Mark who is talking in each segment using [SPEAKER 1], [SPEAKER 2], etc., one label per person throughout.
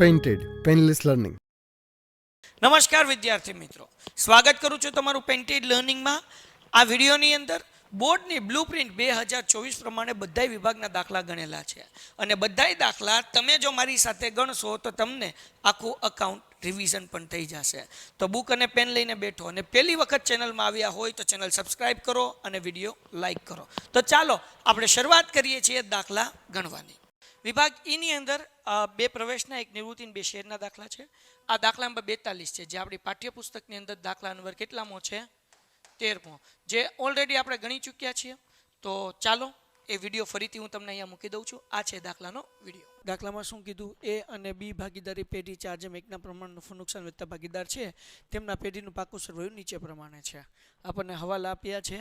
[SPEAKER 1] Painted painless learning.
[SPEAKER 2] નમસ્કાર વિદ્યાર્થી મિત્રો, સ્વાગત કરું છું તમારું પેઇન્ટેડ લર્નિંગમાં. આ વિડીયોની અંદર બોર્ડની બ્લુપ્રિન્ટ 2024 પ્રમાણે બધા વિભાગના દાખલા ગણેલા છે અને બધાય દાખલા તમે જો મારી સાથે ગણશો તો તમને આખું અકાઉન્ટ રિવિઝન પણ થઈ જશે. તો બુક અને પેન લઈને બેઠો અને પહેલી વખત ચેનલમાં આવ્યા હોય તો ચેનલ સબસ્ક્રાઈબ કરો અને વિડીયો લાઈક કરો. તો ચાલો આપણે શરૂઆત કરીએ છીએ દાખલા ગણવાની. વિભાગ ઈની અંદર બે પ્રવેશના, એક નિવૃત્તિ, બે શેરના દાખલા છે. આ દાખલા નંબર 42 છે, જે આપણી પાઠ્યપુસ્તકની અંદર દાખલા નંબર કેટલામો છે? 13મો, જે ઓલરેડી આપણે ગણી ચૂક્યા છીએ. તો ચાલો એ વિડીયો ફરીથી હું તમને અહીંયા મૂકી દઉં છું. આ છે દાખલાનો વિડીયો. દાખલામાં શું કીધું? એ અને બી ભાગીદારી પેઢી 4:1ના પ્રમાણનું નફો નુકસાન વહેતા ભાગીદાર છે, તેમના પેઢીનું પાકું સરવાળું નીચે પ્રમાણે છે. આપણને હવાલા આપ્યા છે.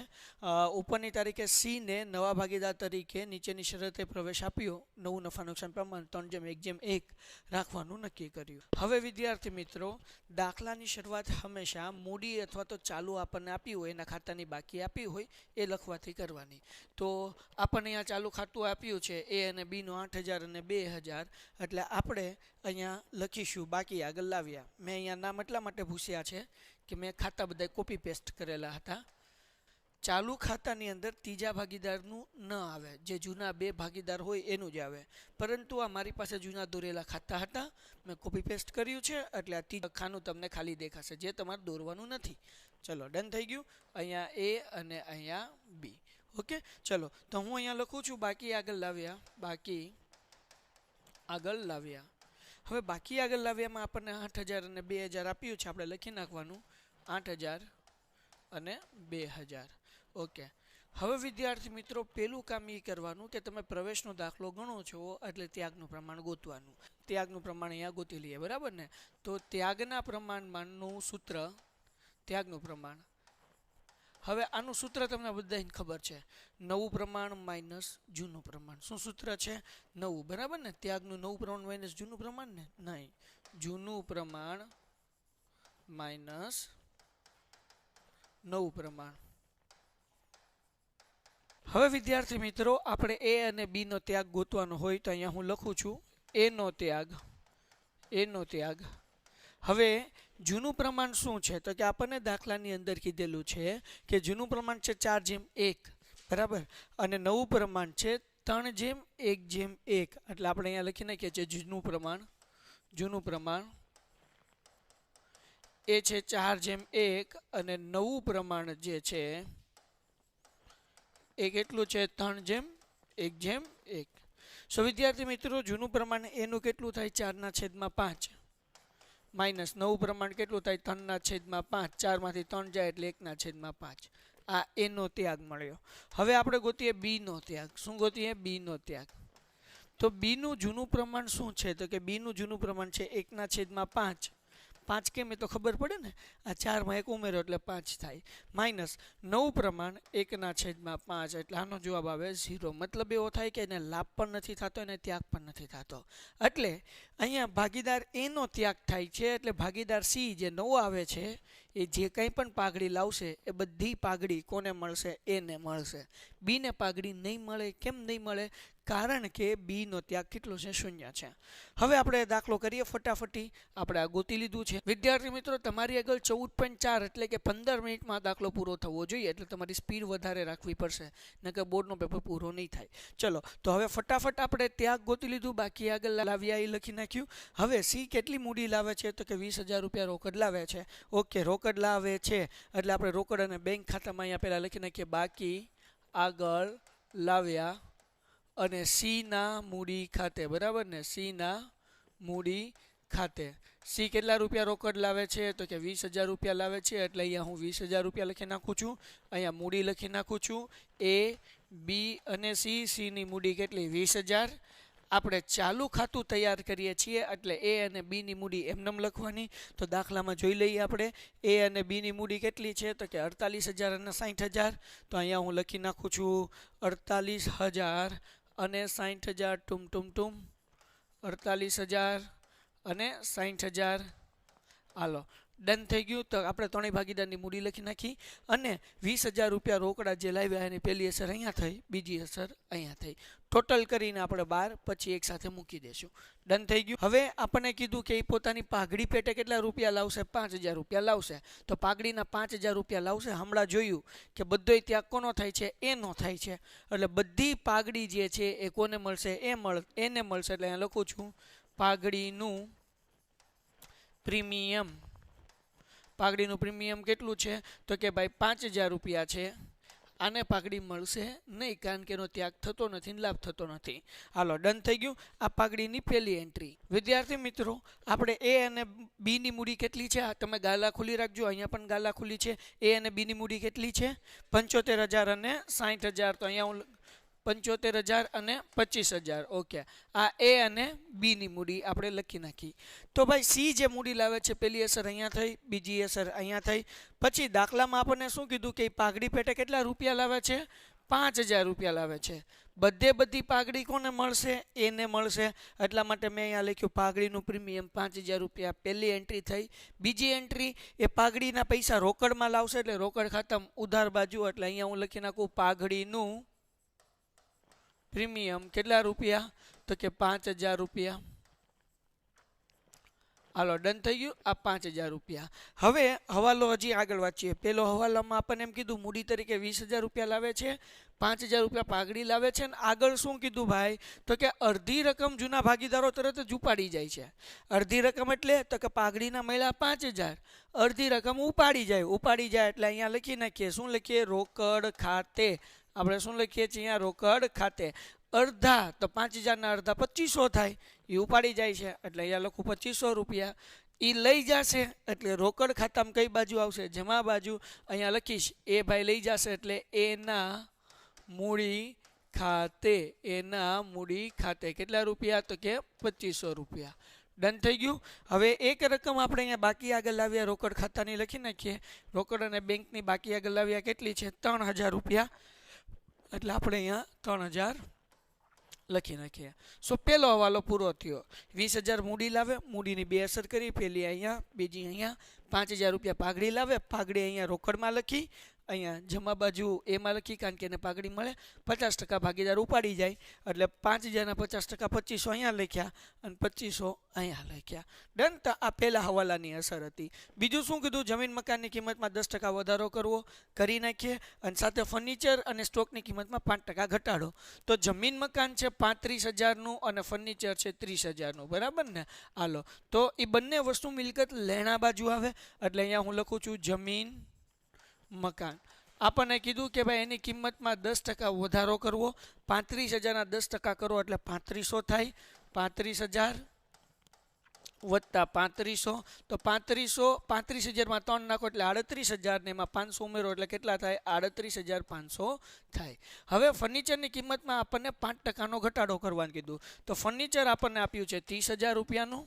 [SPEAKER 2] ઉપરની તારીખે સી ને નવા ભાગીદાર તરીકે નીચેની શરતે પ્રવેશ આપ્યો. નવું નફા નુકસાન પ્રમાણ 3:1 રાખવાનું નક્કી કર્યું. હવે વિદ્યાર્થી મિત્રો, દાખલાની શરૂઆત હંમેશા મૂડી અથવા તો ચાલુ આપણને આપી હોય, એના ખાતાની બાકી આપી હોય એ લખવાથી કરવાની. તો આપણને અહીંયા ચાલુ ખાતું આપ્યું છે એ અને બીનું 8,000 અને 2,000, એટલે આપણે અહીંયા લખીશું બાકી આગળ લાવ્યા. મેં અહીંયા નામ એટલા માટે ભૂસ્યા છે કે મેં ખાતા બધા કોપી પેસ્ટ કરેલા હતા. ચાલુ ખાતાની અંદર ત્રીજા ભાગીદારનું ન આવે, જે જૂના બે ભાગીદાર હોય એનું જ આવે. પરંતુ આ મારી પાસે જૂના દોરેલા ખાતા હતા, મેં કોપી પેસ્ટ કર્યું છે, એટલે આ ત્રીજું ખાનું તમને ખાલી દેખાશે, જે તમારે દોરવાનું નથી. ચલો, ડન થઈ ગયું. અહીંયા એ અને અહીંયા બી. ઓકે, ચલો તો હું અહીંયા લખું છું બાકી આગળ લાવ્યા. બાકી આગળ લાવ્યા. હવે બાકી આગળ લાવ્યામાં આપણને 8,000 અને 2,000 આપ્યું છે. આપણે લખી નાખવાનું 8,000 અને 2,000. ઓકે, હવે વિદ્યાર્થી મિત્રો, પેલું કામ એ કરવાનું કે તમે પ્રવેશનો દાખલો ગણો છો એટલે ત્યાગનું પ્રમાણ ગોતવાનું. ત્યાગનું પ્રમાણ અહીંયા ગોતી લઈએ, બરાબર ને? તો ત્યાગના પ્રમાણમાંનું સૂત્ર, ત્યાગનું પ્રમાણ. હવે આનું સૂત્ર તમને બધાને ખબર છે, નવું પ્રમાણ માઇનસ જૂનું પ્રમાણ. શું સૂત્ર છે? નવું, બરાબર ને? ત્યાગનું નવું પ્રમાણ માઇનસ જૂનું પ્રમાણ ને? નહીં, જૂનું પ્રમાણ માઇનસ નવું પ્રમાણ. હવે વિદ્યાર્થી મિત્રો, આપણે એ અને બી નો ત્યાગ ગોતવાનો હોય તો અહીંયા હું લખું છું એ નો ત્યાગ, એ નો ત્યાગ. હવે જૂનું પ્રમાણ શું છે? તો કે આપણને દાખલાની અંદર કીધેલું છે કે જૂનું પ્રમાણ છે 4:1, બરાબર, અને નવું પ્રમાણ છે 3:1. એટલે આપણે અહીંયા લખી નાખીએ છીએ જૂનું પ્રમાણ. જૂનું પ્રમાણ એ છે 4:1 અને નવું પ્રમાણ જે છે એ કેટલું છે? 3:1. સો વિદ્યાર્થી મિત્રો, જૂનું પ્રમાણ એનું કેટલું થાય? 4/5 માઇનસ નવું પ્રમાણ કેટલું થાય? 3/5. 4માંથી 3 જાય એટલે 1/5. આ એનો ત્યાગ મળ્યો. હવે આપણે ગોતીએ બી નો ત્યાગ. શું ગોતીએ? બી નો ત્યાગ. તો બી નું જૂનું પ્રમાણ શું છે? તો કે બી નું જૂનું પ્રમાણ છે 1/5. 5 કેમ એ તો ખબર પડે ને? આ 4માં 1 ઉમેરો એટલે 5 થાય. માઇનસ નવું પ્રમાણ 1/5, એટલે આનો જવાબ આવે 0. મતલબ એવો થાય કે એને લાભ પણ નથી થતો અને ત્યાગ પણ નથી થતો. એટલે અહીંયા ભાગીદાર એ નો ત્યાગ થાય છે. એટલે ભાગીદાર સી જે નવો આવે છે એ જે કંઈ પણ પાઘડી લાવશે એ બધી પાઘડી કોને મળશે? એને મળશે. બી ને પાઘડી નહીં મળે. કેમ નહીં મળે? કારણ કે બી નો ત્યાગ કેટલો છે? 0 છે. હવે આપણે દાખલો કરીએ ફટાફટી. આપણે આ ગોતી લીધું છે. વિદ્યાર્થી મિત્રો, તમારી આગળ 14.4 એટલે કે 15 મિનિટમાં દાખલો પૂરો થવો જોઈએ. એટલે તમારી સ્પીડ વધારે રાખવી પડશે, નકર બોર્ડનો પેપર પૂરો નહીં થાય. ચલો, તો હવે ફટાફટ આપણે ત્યાગ ગોતી લીધું, બાકી આગળ લાવ્યા એ લખી નાખ્યું. હવે સી કેટલી મૂડી લાવે છે? તો કે 20,000 રૂપિયા રોકડ લાવે છે. ઓકે, રોકડ લાવે છે એટલે આપણે રોકડ અને બેંક ખાતામાં અહીંયા પહેલાં લખી નાખીએ બાકી આગળ લાવ્યા અને સી ના મૂડી ખાતે, બરાબર ને? સી ના મૂડી ખાતે સી કેટલા રૂપિયા રોકડ લાવે છે? તો કે 20,000 રૂપિયા લાવે છે. એટલે અહીંયા હું 20,000 રૂપિયા લખી નાખું છું. અહીંયા મૂડી લખી નાખું છું. એ, બી અને સી ની મૂડી કેટલી? 20,000. આપણે ચાલુ ખાતું તૈયાર કરીએ છીએ એટલે એ અને બી ની મૂડી એમનેમ લખવાની. તો દાખલામાં જોઈ લઈએ આપણે એ અને બી ની મૂડી કેટલી છે? તો કે 48,000 અને 60,000. તો અહીંયા હું લખી નાખું છું 48,000 અને 60,000. ટૂમ 48,000 અને 60,000. હાલો, ડન થઈ ગયું. તો આપણે ત્રણેય ભાગીદારની મૂડી લખી નાખી અને 20,000 રૂપિયા રોકડા જે લાવ્યા એની પહેલી અસર અહીંયા થઈ, બીજી અસર અહીંયા થઈ. ટોટલ કરીને આપણે 12 પછી એક સાથે મૂકી દેશું. ડન થઈ ગયું. હવે આપણને કીધું કે એ પોતાની પાઘડી પેટે કેટલા રૂપિયા લાવશે? 5,000 રૂપિયા લાવશે. તો પાઘડીના 5,000 રૂપિયા લાવશે. હમણાં જોયું કે બધોય ત્યાગ કોનો થાય છે? એનો થાય છે. એટલે બધી પાઘડી જે છે એ કોને મળશે? એને મળશે. એટલે અહીંયા લખું છું પાઘડીનું પ્રીમિયમ. પાઘડીનું પ્રીમિયમ કેટલું છે? તો કે ભાઈ 5,000 રૂપિયા છે. આને પાઘડી મળશે નહીં, કારણ કે એનો ત્યાગ થતો નથી, લાભ થતો નથી. હાલો, ડન થઈ ગયું. આ પાઘડીની પહેલી એન્ટ્રી. વિદ્યાર્થી મિત્રો, આપણે એ અને બી ની મૂડી કેટલી છે? આ તમે ગાલા ખુલ્લી રાખજો. અહીંયા પણ ગાલા ખુલ્લી છે. એ અને બી ની મૂડી કેટલી છે? 75,000 અને 60,000. તો અહીંયા હું 75,000 અને 25,000. ઓકે, આ એ અને બી ની મૂડી આપણે લખી નાખી. તો ભાઈ સી જે મૂડી લાવે છે, પહેલી અસર અહીંયા થઈ, બીજી અસર અહીંયા થઈ. પછી દાખલામાં આપણને શું કીધું કે પાઘડી પેટે કેટલા રૂપિયા લાવે છે? 5,000 રૂપિયા લાવે છે. બધી પાઘડી કોને મળશે? એને મળશે. એટલા માટે મેં અહીંયા લખ્યું પાઘડીનું પ્રીમિયમ 5,000 રૂપિયા. પહેલી એન્ટ્રી થઈ. બીજી એન્ટ્રી એ પાઘડીના પૈસા રોકડમાં લાવશે, એટલે રોકડ ખાતામાં ઉધાર બાજુ. એટલે અહીંયા હું લખી નાખું પાઘડીનું પ્રીમિયમ કેટલા રૂપિયા? તો કે 5,000 રૂપિયા. હાલો, ડન થઈ ગયું. આ 5,000 રૂપિયા. હવે હવાલો હજી આગળ વાંચીએ. પેલો હવાલામાં આપણને એમ કીધું મૂડી તરીકે 20,000 રૂપિયા લાવે છે, 5,000 રૂપિયા પાઘડી લાવે છે. અને આગળ શું કીધું ભાઈ? તો કે અડધી રકમ જૂના ભાગીદારો તરત જ ઉપાડી જાય છે. અડધી રકમ એટલે તો કે પાઘડીના મળ્યા 5,000, અડધી રકમ ઉપાડી જાય. એટલે અહીંયા લખી નાખીએ. શું લખીએ? રોકડ ખાતે. આપણે શું લખીએ છીએ અહીંયા? રોકડ ખાતે. અડધા તો 5,000 ના અડધા 2,500 થાય. એ ઉપાડી જાય છે એટલે અહીંયા લખું 2,500 રૂપિયા. એ લઈ જશે એટલે રોકડ ખાતામાં કઈ બાજુ આવશે? જમા બાજુ. અહીંયા લખીશ એ ભાઈ લઈ જશે એટલે એના મૂડી ખાતે. એના મૂડી ખાતે કેટલા રૂપિયા? તો કે 2,500 રૂપિયા. ડન થઈ ગયું. હવે એક રકમ આપણે અહીંયા બાકી આગળ લાવ્યા રોકડ ખાતાની લખી નાખીએ. રોકડ અને બેંકની બાકી આગળ લાવ્યા કેટલી છે? 3,000 રૂપિયા. એટલે આપણે અહીંયા 3,000 લખી નાખીએ. સો પહેલો હવાલો પૂરો થયો. 20,000 મૂડી લાવે, મૂડીની બે અસર કરી. પહેલી અહીંયા, બીજી અહીંયા. 5,000 રૂપિયા પાઘડી લાવે, પાઘડી અહીંયા રોકડમાં લખી, અહીંયા જમા બાજુ એમાં લખી, કારણ કે એને પાઘડી મળે. 50% ભાગીદાર ઉપાડી જાય એટલે 5,000 ના 50% 2,500 અહીંયા લખ્યા અને 2,500 અહીંયા લખ્યા. ડન. તો આ પહેલા હવાલાની અસર હતી. બીજું શું કીધું? જમીન મકાનની કિંમતમાં 10% વધારો કરવો, કરી નાખીએ. અને સાથે ફર્નિચર અને સ્ટોકની કિંમતમાં 5% ઘટાડો. તો જમીન મકાન છે 35,000નું અને ફર્નિચર છે 30,000નું. બરાબર ને? હાલો, તો એ બંને વસ્તુ મિલકત લેણા બાજુ આવે. એટલે અહીંયા હું લખું છું જમીન મકાન. આપણને કીધું કે ભાઈ એની કિંમતમાં 10% વધારો કરવો. 35,000 ના 10% કરો એટલે 3500 થાય. 35,000 વત્તા 3500. તો 35,000 માં 3 નાખો એટલે 38,000 ને એમાં 500 ઉમેરો એટલે કેટલા થાય? 38,500 થાય. હવે ફર્નિચરની કિંમતમાં આપણને 5% ઘટાડો કરવાનું કીધું. તો ફર્નિચર આપણને આપ્યું છે 30,000 રૂપિયાનું.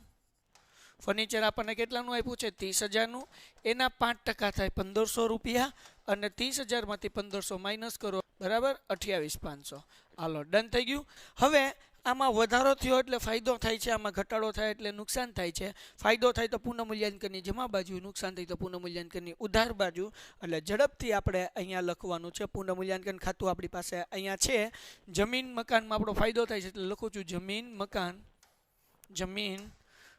[SPEAKER 2] ફર્નિચર આપણને કેટલાનું આપ્યું છે? 30,000નું. એના 5% થાય 1,500 રૂપિયા. અને 30,000 માંથી 1,500 માઇનસ કરો, બરાબર? 28,500. હાલો, ડન થઈ ગયું. હવે આમાં વધારો થયો એટલે ફાયદો થાય છે, આમાં ઘટાડો થાય એટલે નુકસાન થાય છે. ફાયદો થાય તો પુનઃમૂલ્યાંકનની જમા બાજુ, નુકસાન થાય તો પુનઃમૂલ્યાંકનની ઉધાર બાજુ. એટલે ઝડપથી આપણે અહીંયા લખવાનું છે. પુનઃમૂલ્યાંકન ખાતું આપણી પાસે અહીંયા છે. જમીન મકાનમાં આપણો ફાયદો થાય છે એટલે લખું છું જમીન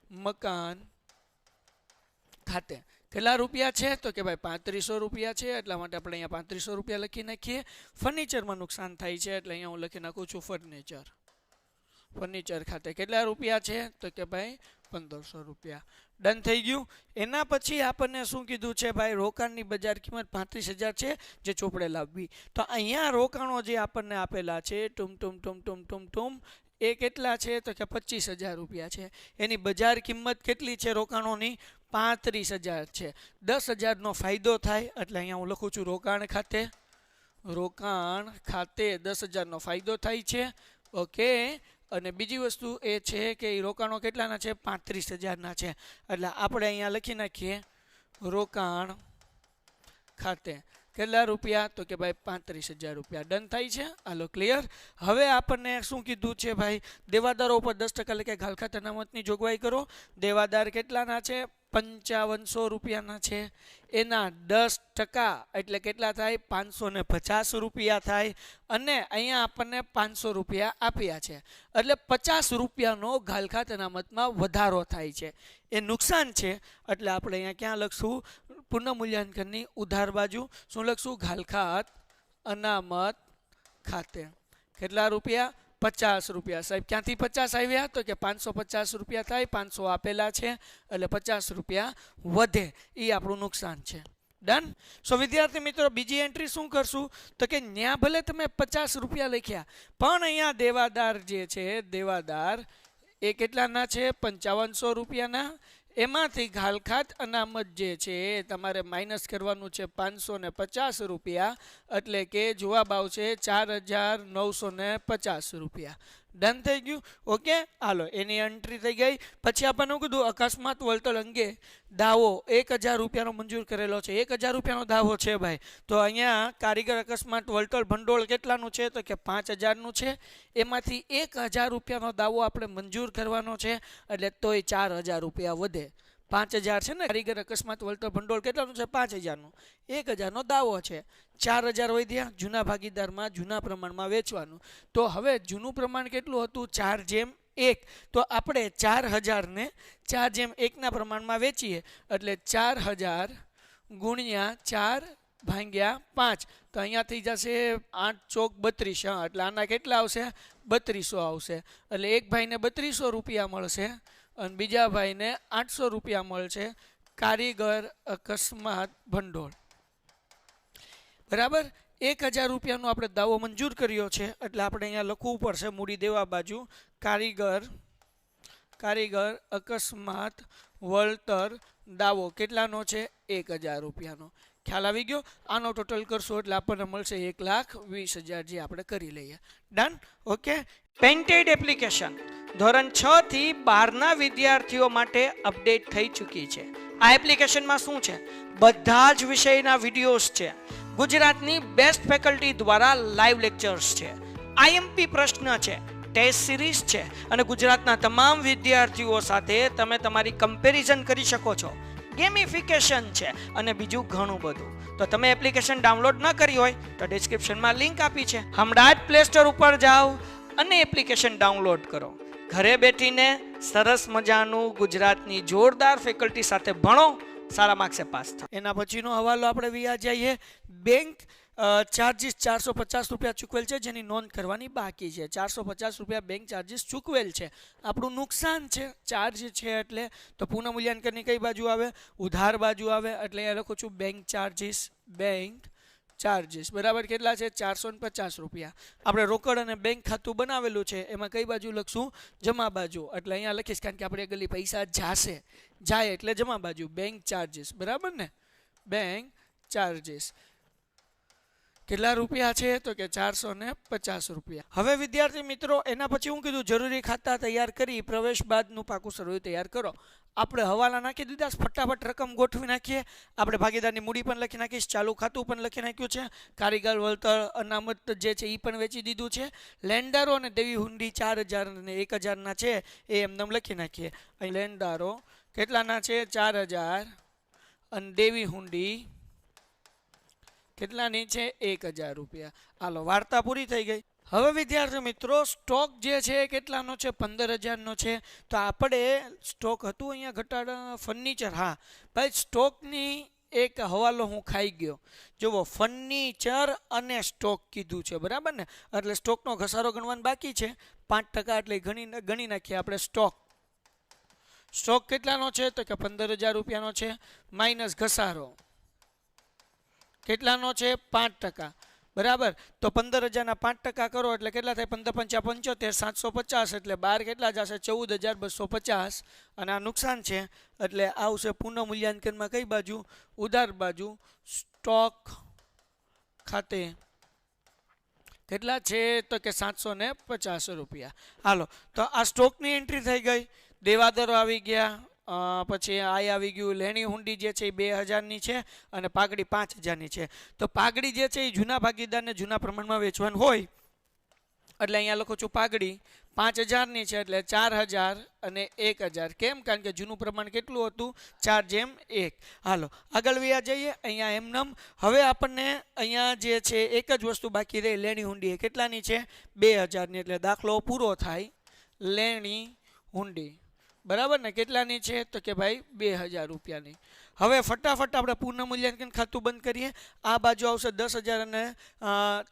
[SPEAKER 2] મકાન ખાતે. કેટલા રૂપિયા છે? તો કે ભાઈ 3500 રૂપિયા છે. એટલા માટે આપણે અહીંયા 3500 રૂપિયા લખી નાખીએ. ફર્નિચરમાં નુકસાન થાય છે એટલે અહીંયા હું લખી નાખું છું ફર્નિચર ખાતે કેટલા રૂપિયા છે? તો કે ભાઈ 1,500 રૂપિયા. ડન થઈ ગયું. એના પછી આપણને શું કીધું છે ભાઈ? રોકાણની બજાર કિંમત 35,000 છે જે ચોપડે લાવવી. તો અહીંયા રોકાણો જે આપણને આપેલા છે ટુમ એ કેટલા છે? તો કે 25,000 રૂપિયા છે. એની બજાર કિંમત કેટલી છે રોકાણોની? 35,000 છે. 10,000 નો ફાયદો થાય એટલે અહીંયા હું લખું છું રોકાણ ખાતે 10,000 નો ફાયદો થાય છે. ઓકે. અને બીજી વસ્તુ એ છે કે એ રોકાણો કેટલાના છે? 35,000 ના છે. એટલે આપણે અહીંયા લખી નાખીએ રોકાણ ખાતે કેટલા રૂપિયા? તો કે ભાઈ 35,000 રૂપિયા. ડન થાય છે. હાલો, ક્લિયર. હવે આપણને શું કીધું છે ભાઈ? દેવાદારો ઉપર 10% એટલે કે ઘાલ ખાતે અનામતની જોગવાઈ કરો. દેવાદાર કેટલાના છે? ₹5500 છે, એના 10% એટલે કેટલા થાય? ₹550 થાય. અને અહીંયા આપણને ₹500 આપ્યા છે, એટલે ₹50નો ઘાલખાત અનામતમાં વધારો થાય છે. એ નુકસાન છે, એટલે આપણે અહીંયા ક્યાં લખશું? પુનઃમૂલ્યાંકનની ઉધાર બાજુ શું લખશું? ઘાલખાત અનામત ખાતે. કેટલા રૂપિયા? ₹50. સાહેબ ક્યાંથી 50 આવ્યા? તો કે ₹550 થાય, 500 આપેલા છે એટલે ₹50 વધે, એ આપણું નુકસાન છે. ડન. સો વિદ્યાર્થી મિત્રો, બીજી એન્ટ્રી શું કરશું? તો કે ન્યા ભલે તમે ₹50 લખ્યા, પણ અહીંયા દેવાદાર જે છે, દેવાદાર એ કેટલાના છે? ₹5500. એમાંથી ઘાલખાત અનામત જે છે એ તમારે માઇનસ કરવાનું છે ₹550, એટલે કે જવાબ આવશે ₹4950. ડન થઈ ગયું? ઓકે, હાલો એની એન્ટ્રી થઈ ગઈ. પછી આપણને કીધું અકસ્માત વળતર અંગે દાવો ₹1000 મંજૂર કરેલો છે. ₹1000 દાવો છે ભાઈ. તો અહીંયા કારીગર અકસ્માત વળતર ભંડોળ કેટલાનું છે? તો કે 5000નું છે. એમાંથી ₹1000 દાવો આપણે મંજૂર કરવાનો છે, એટલે તોય ₹4000 વધે. 5000 છે ને કારીગર અકસ્માત વળતર ભંડોળ કેટલાનું છે? 5000નું. 1000નો દાવો છે, 4000 વધ્યા. જૂના ભાગીદારમાં જૂના પ્રમાણમાં વેચવાનું. તો હવે જૂનું પ્રમાણ કેટલું હતું? 4:1. તો આપણે 4000ને 4:1 પ્રમાણમાં વેચીએ, એટલે 4000 ગુણ્યા 4/5. તો અહીંયા થઈ જશે 8 ચોક 32. એટલે આના કેટલા આવશે? 3200 આવશે. એટલે એક ભાઈને ₹3200 મળશે અને બીજા ભાઈને ₹800 મળશે કારીગર અકસ્માત ભંડોળ. બરાબર. ₹1000 આપણે દાવો મંજૂર કર્યો છે, એટલે આપણે અહીંયા લખવું પડશે મૂડી દેવા બાજુ કારીગર અકસ્માત વળતર દાવો કેટલાનો છે? ₹1000. ખ્યાલ આવી ગયો? આનો ટોટલ કરશો એટલે આપણને મળશે 1,20,000, જે આપણે કરી લઈએ. ડન. ઓકે. પેન્ટેડ એપ્લિકેશન ધોરણ 6 થી 12ના વિદ્યાર્થીઓ માટે અપડેટ થઈ ચૂકી છે. આ એપ્લિકેશનમાં શું છે? બધા જ વિષયના વિડીયોઝ છે. ગુજરાતની બેસ્ટ ફેકલ્ટી દ્વારા લાઈવ લેક્ચર્સ છે. આઈએમપી પ્રશ્ન છે, ટેસ્ટ સિરીઝ છે, અને ગુજરાતના તમામ વિદ્યાર્થીઓ સાથે તમે તમારી કમ્પેરિઝન કરી શકો છો. ગેમિફિકેશન છે અને બીજું ઘણું બધું. તો તમે એપ્લિકેશન ડાઉનલોડ ન કરી હોય તો ડિસ્ક્રિપ્શનમાં લિંક આપી છે. હમણાં જ પ્લે સ્ટોર ઉપર જાઓ અને એપ્લિકેશન ડાઉનલોડ કરો. ઘરે બેઠીને સરસ મજાનું ગુજરાતની જોરદાર ફેકલ્ટી સાથે ભણો, સારા માર્ક્સે પાસ થાઓ. એના પછીનો હવાલો આપણે વ્યા જઈએ. બેંક ચાર્જીસ ₹450 ચૂકવેલ છે, જેની નોંધ કરવાની બાકી છે. ₹450 બેંક ચાર્જીસ ચૂકવેલ છે, આપણું નુકસાન છે. ચાર્જ છે એટલે તો પુનઃમૂલ્યાંકનની કઈ બાજુ આવે? ઉધાર બાજુ આવે. એટલે અહીંયા લખું છું બેંક ચાર્જીસ. બરાબર. કેટલા છે? ₹450. આપણે રોકડ અને બેંક ખાતું બનાવેલું છે, એમાં કઈ બાજુ લખશું? જમા બાજુ. એટલે અહીંયા લખીશ, કારણ કે આપણે ગલી પૈસા જાય એટલે જમા બાજુ. Bank charges. બરાબર ને? બેંક ચાર્જીસ કેટલા રૂપિયા છે? તો કે ₹450. હવે વિદ્યાર્થી મિત્રો, એના પછી હું કીધું જરૂરી ખાતા તૈયાર કરી પ્રવેશ બાદનું પાકું સરવૈયું તૈયાર કરો. આપણે હવાલા નાખી દીધા, ફટાફટ રકમ ગોઠવી નાખીએ. આપણે ભાગીદારની મૂડી પણ લખી નાખીશ, ચાલુ ખાતું પણ લખી નાખ્યું છે, કારીગર વળતર અનામત જે છે એ પણ વેચી દીધું છે. લેન્ડરો અને દેવી હુંડી 4000 અને 1000ના છે એ એમને લખી નાખીએ. અહીં લેન્ડરો કેટલાના છે? 4000 અને દેવી હુંડી કેટલાની છે? ₹1000. હાલો, વાર્તા પૂરી થઈ ગઈ. હવે વિદ્યાર્થી મિત્રો, સ્ટોક જે છે કેટલાનો છે? 15000નો છે. તો આપણે સ્ટોક હતું અહીંયા ઘટાડા ફર્નિચર. હા ભાઈ, સ્ટોકની એક હવાલો હું ખાઈ ગયો. જુઓ, ફર્નિચર અને સ્ટોક કીધું છે, બરાબર ને? એટલે સ્ટોકનો ઘસારો ગણવાનો બાકી છે 5%, એટલે ગણી નાખીએ આપણે સ્ટોક કેટલાનો છે? તો કે ₹15000 છે, માઇનસ ઘસારો કેટલાનો છે? 5%. બરાબર. તો 15000ના 5% કરો એટલે કેટલા થાય? 15 × 5 = 75, 750. એટલે 12 કેટલા જશે? 14250. અને આ નુકસાન છે, એટલે આવશે પુનઃમૂલ્યાંકનમાં કઈ બાજુ? ઉધાર બાજુ. સ્ટોક ખાતે કેટલા છે? તો કે ₹750. હાલો, તો આ સ્ટોકની એન્ટ્રી થઈ ગઈ. દેવાદારો આવી ગયા, પછી આ આવી ગયું. લેણી હુંડી જે છે એ 2000ની છે અને પાઘડી 5000ની છે. તો પાઘડી જે છે એ જૂના ભાગીદારને જૂના પ્રમાણમાં વેચવાનું હોય એટલે અહીંયા લખું છું પાઘડી 5000ની છે એટલે 4000 અને 1000. કેમ? કારણ કે જૂનું પ્રમાણ કેટલું હતું? 4:1. હાલો આગળ વ્યા જઈએ. અહીંયા એમનેમ હવે આપણને અહીંયા જે છે એક જ વસ્તુ બાકી રહી, લેણી હુંડી. એ કેટલાની છે? 2000ની. એટલે દાખલો પૂરો થાય. લેણી હુંડી બરાબર ને કેટલાની છે? તો કે ભાઈ 2000 રૂપિયાની. હવે ફટાફટ આપણે પુનઃમૂલ્યાંકન ખાતું બંધ કરીએ. આ બાજુ આવશે 10,000 અને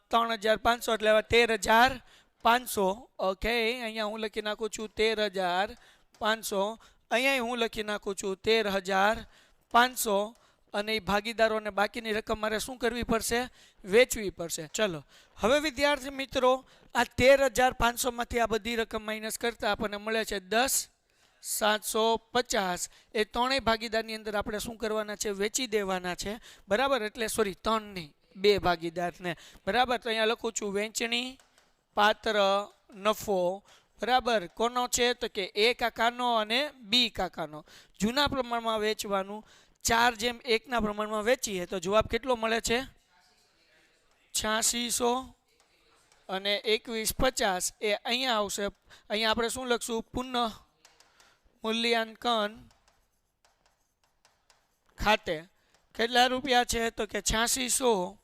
[SPEAKER 2] 3,500 એટલે 13,500. ઓકે, અહીંયા હું લખી નાખું છું 13,500. અહીંયા હું લખી નાખું છું 13,500. અને એ ભાગીદારોને બાકીની રકમ મારે શું કરવી પડશે? વેચવી પડશે. ચલો હવે વિદ્યાર્થી મિત્રો આ 13,500 માંથી આ બધી રકમ માઇનસ કરતા આપણને મળે છે 10,750. એ ત્રણેય ભાગીદારની અંદર આપણે શું કરવાના છે? વેચી દેવાના છે. બરાબર, એટલે સોરી 3 નહીં 2 ભાગીદારને. બરાબર, તો અહીંયા લખું છું વેચણી પાત્ર નફો. બરાબર, કોનો છે? તો કે એ કાકાનો અને બી કાકાનો. જૂના પ્રમાણમાં વેચવાનું 4:1 પ્રમાણમાં વેચીએ તો જવાબ કેટલો મળે છે? 8600 અને 2150. એ અહીંયા આવશે. અહીંયા આપણે શું લખશું? પુનઃ મૂલ્યાંકન ખાતે કેટલા રૂપિયા છે? તો કે 8600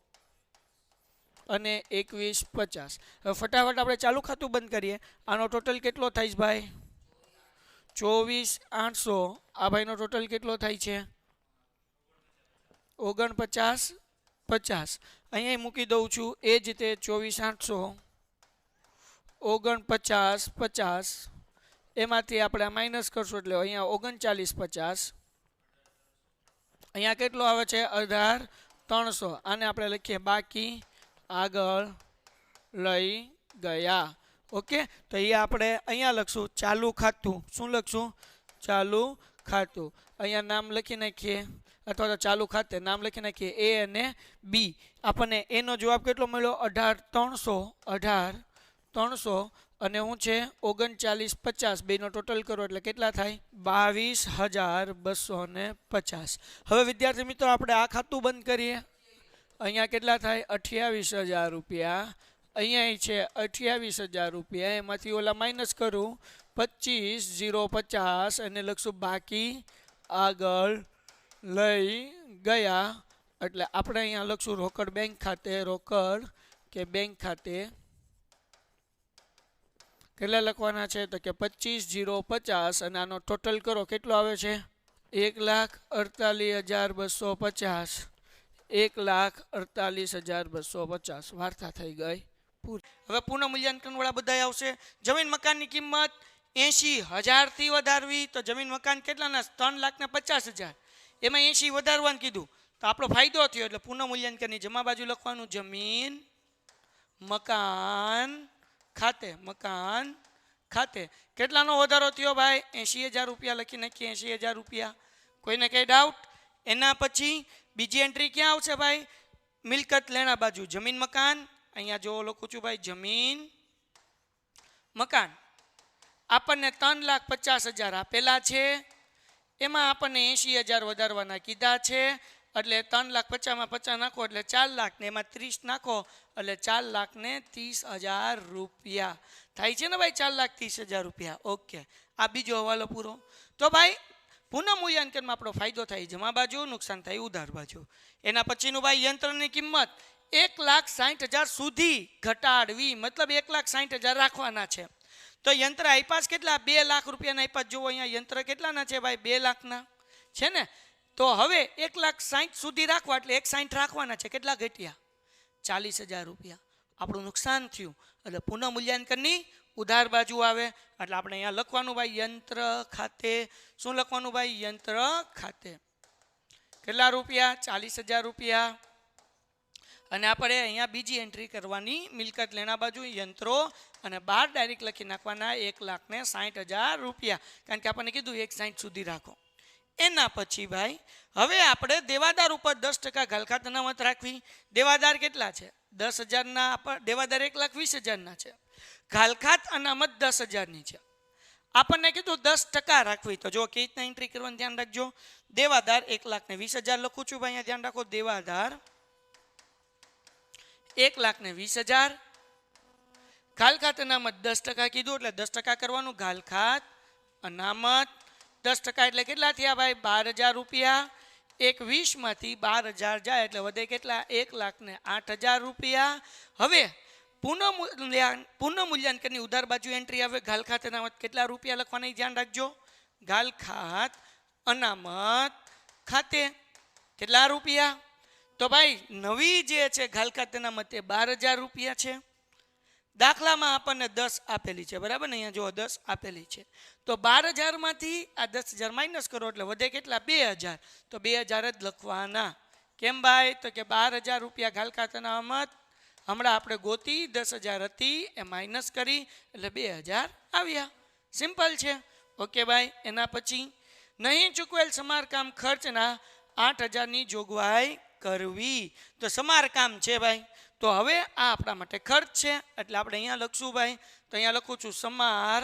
[SPEAKER 2] અને 2150. હવે ફટાફટ આપણે ચાલુ ખાતું બંધ કરીએ. આનો ટોટલ કેટલો થાય છે ભાઈ? 24,800. આ ભાઈનો ટોટલ કેટલો થાય છે? 49,50. અહીંયા મૂકી દઉં છું એ જ રીતે 24,800 49,50. એમાંથી આપણે માઇનસ કરશું એટલે અહીંયા 39,50. અહીંયા કેટલો આવે છે? 18,300. આને આપણે લખીએ બાકી આગળ લઈ ગયા. ઓકે, તો એ આપણે અહીંયા લખશું ચાલુ ખાતું. શું લખશું? ચાલુ ખાતું. અહીંયા નામ લખી નાખીએ અથવા તો ચાલુ ખાતે નામ લખી નાખીએ એ અને બી. આપણને એનો જવાબ કેટલો મળ્યો? 18,300 અને હું છે 39,50. બેનો ટોટલ કરો એટલે કેટલા થાય? 22,250. હવે વિદ્યાર્થી મિત્રો આપણે આ ખાતું બંધ કરીએ. અહીંયા કેટલા થાય? 28,000 રૂપિયા. અહીંયા છે 28,000 રૂપિયા. એમાંથી ઓલા માઇનસ કરું 25,050 અને લખશું બાકી આગળ લઈ ગયા. એટલે આપણે અહીંયા લખશું રોકડ બેંક ખાતે. રોકડ કે બેંક ખાતે કેટલા લખવાના છે? તો કે 25,050 અને આનો ટોટલ કરો કેટલો આવે છે? 1,48,250. 1,48,250. વાર્તા થઈ ગઈ પૂરી. હવે પુનઃ મૂલ્યાંકન વાળા બધા આવશે. જમીન મકાનની કિંમત 80,000 થી વધારવી. તો જમીન મકાન કેટલાના? 3,50,000. એમાં 80 વધારવાનું કીધું તો આપણો ફાયદો થયો. એટલે પુનઃ મૂલ્યાંકનની જમા બાજુ લખવાનું જમીન મકાન ખાતે. મકાન ખાતે કેટલાનો વધારો થયો ભાઈ? 80,000 રૂપિયા લખી નાખીએ. 80,000 રૂપિયા. કોઈને કઈ ડાઉટ? એના પછી બીજી એન્ટ્રી ક્યાં આવશે ભાઈ? મિલકત લેણા બાજુ જમીન મકાન. અહીંયા જો લખું છું ભાઈ જમીન મકાન. આપણને 3,50,000 આપેલા છે. એમાં આપણને 80,000 વધારવાના કીધા છે. એટલે 3,50,000 માં 50 નાખો એટલે 4 લાખ ને એમાં 30 નાખો એટલે 4,30,000 રૂપિયા થાય છે ને ભાઈ? 4,30,000 રૂપિયા. ઓકે, આ બીજો હવાલો પૂરો. તો ભાઈ પુનઃ મૂલ્યાંકનમાં આપણો ફાયદો થાય જમા બાજુ, નુકસાન થાય ઉધાર બાજુ. એના પછીનું ભાઈ યંત્રની કિંમત 1,60,000 સુધી ઘટાડવી. મતલબ 1,60,000 રાખવાના છે. તો યંત્ર આપ્યા કેટલા? 2 લાખ રૂપિયાના આપ્યા. જુઓ અહીંયા યંત્ર કેટલાના છે ભાઈ? 2 લાખના છે ને. તો હવે 1,60,000 સુધી રાખવા એટલે 1,60,000 રાખવાના છે. કેટલા ઘટ્યા? 40,000 રૂપિયા. આપણું નુકસાન થયું. એટલે પુનઃ મૂલ્યાંકનની ઉધાર બાજુ આવે. એટલે આપણે અહીંયા લખવાનું ભાઈ યંત્ર ખાતે. શું લખવાનું ભાઈ? યંત્ર ખાતે. કેટલા રૂપિયા? 40,000 રૂપિયા. અને આપણે અહીંયા બીજી એન્ટ્રી કરવાની મિલકત લેણા બાજુ યંત્રો અને 12 ડાયરેક્ટ લખી નાખવાના 1,60,000 રૂપિયા. કારણ કે આપણને કીધું 1,60,000 સુધી રાખો. એના પછી ભાઈ હવે આપણે દેવાદાર ઉપર 10% ઘાલખાત અનામત રાખવી. દેવાદાર કેટલા છે? 10,000ના. દેવાદાર 1,20,000ના છે. ઘાલખાત અનામત 10,000ની છે. આપણને કીધું 10% રાખવી. તો જો કઈ રીતના એન્ટ્રી કરવાની ધ્યાન રાખજો. દેવાદાર 1,20,000 લખું છું ભાઈ. અહીંયા ધ્યાન રાખો. દેવાદાર 1,20,000 ઘાલ ખાત અનામત 10% કીધું એટલે 10% કરવાનું. ઘાલ ખાત અનામત 10% એટલે કેટલા થયા ભાઈ? 12,000 રૂપિયા. એક 20 માંથી 12,000 જાય એટલે વધે કેટલા? 1,08,000 રૂપિયા. હવે પુનઃ મૂલ્યાંકનની ઉધાર બાજુ એન્ટ્રી આવે. ઘાલ ખાત અનામત કેટલા રૂપિયા લખવાની ધ્યાન રાખજો. ઘાલ ખાત અનામત ખાતે કેટલા રૂપિયા? તો ભાઈ નવી જે છે ઘાલ ખાત અનામત એ 12,000 રૂપિયા છે. દાખલામાં આપણને 10 આપેલી છે, બરાબર ને? અહીંયા જો 10 આપેલી છે, તો 12,000 માંથી આ 10,000 માઇનસ કરો એટલે વધે કેટલા? 2,000. તો 2,000 જ લખવાના. કેમ ભાઈ? તો કે 12,000 રૂપિયા ઘાલ ખાત અનામત હમણાં આપણે ગોતી 10,000 હતી એ માઇનસ કરી એટલે 2,000 આવ્યા. સિમ્પલ છે. ઓકે ભાઈ. એના પછી નહીં ચૂકવેલ સમારકામ ખર્ચના 8,000ની જોગવાઈ કરવી. તો સમારકામ છે ભાઈ, તો હવે આ આપણા માટે ખર્ચ છે એટલે આપણે અહીંયા લખશું ભાઈ. તો અહીંયા લખું છું સમાર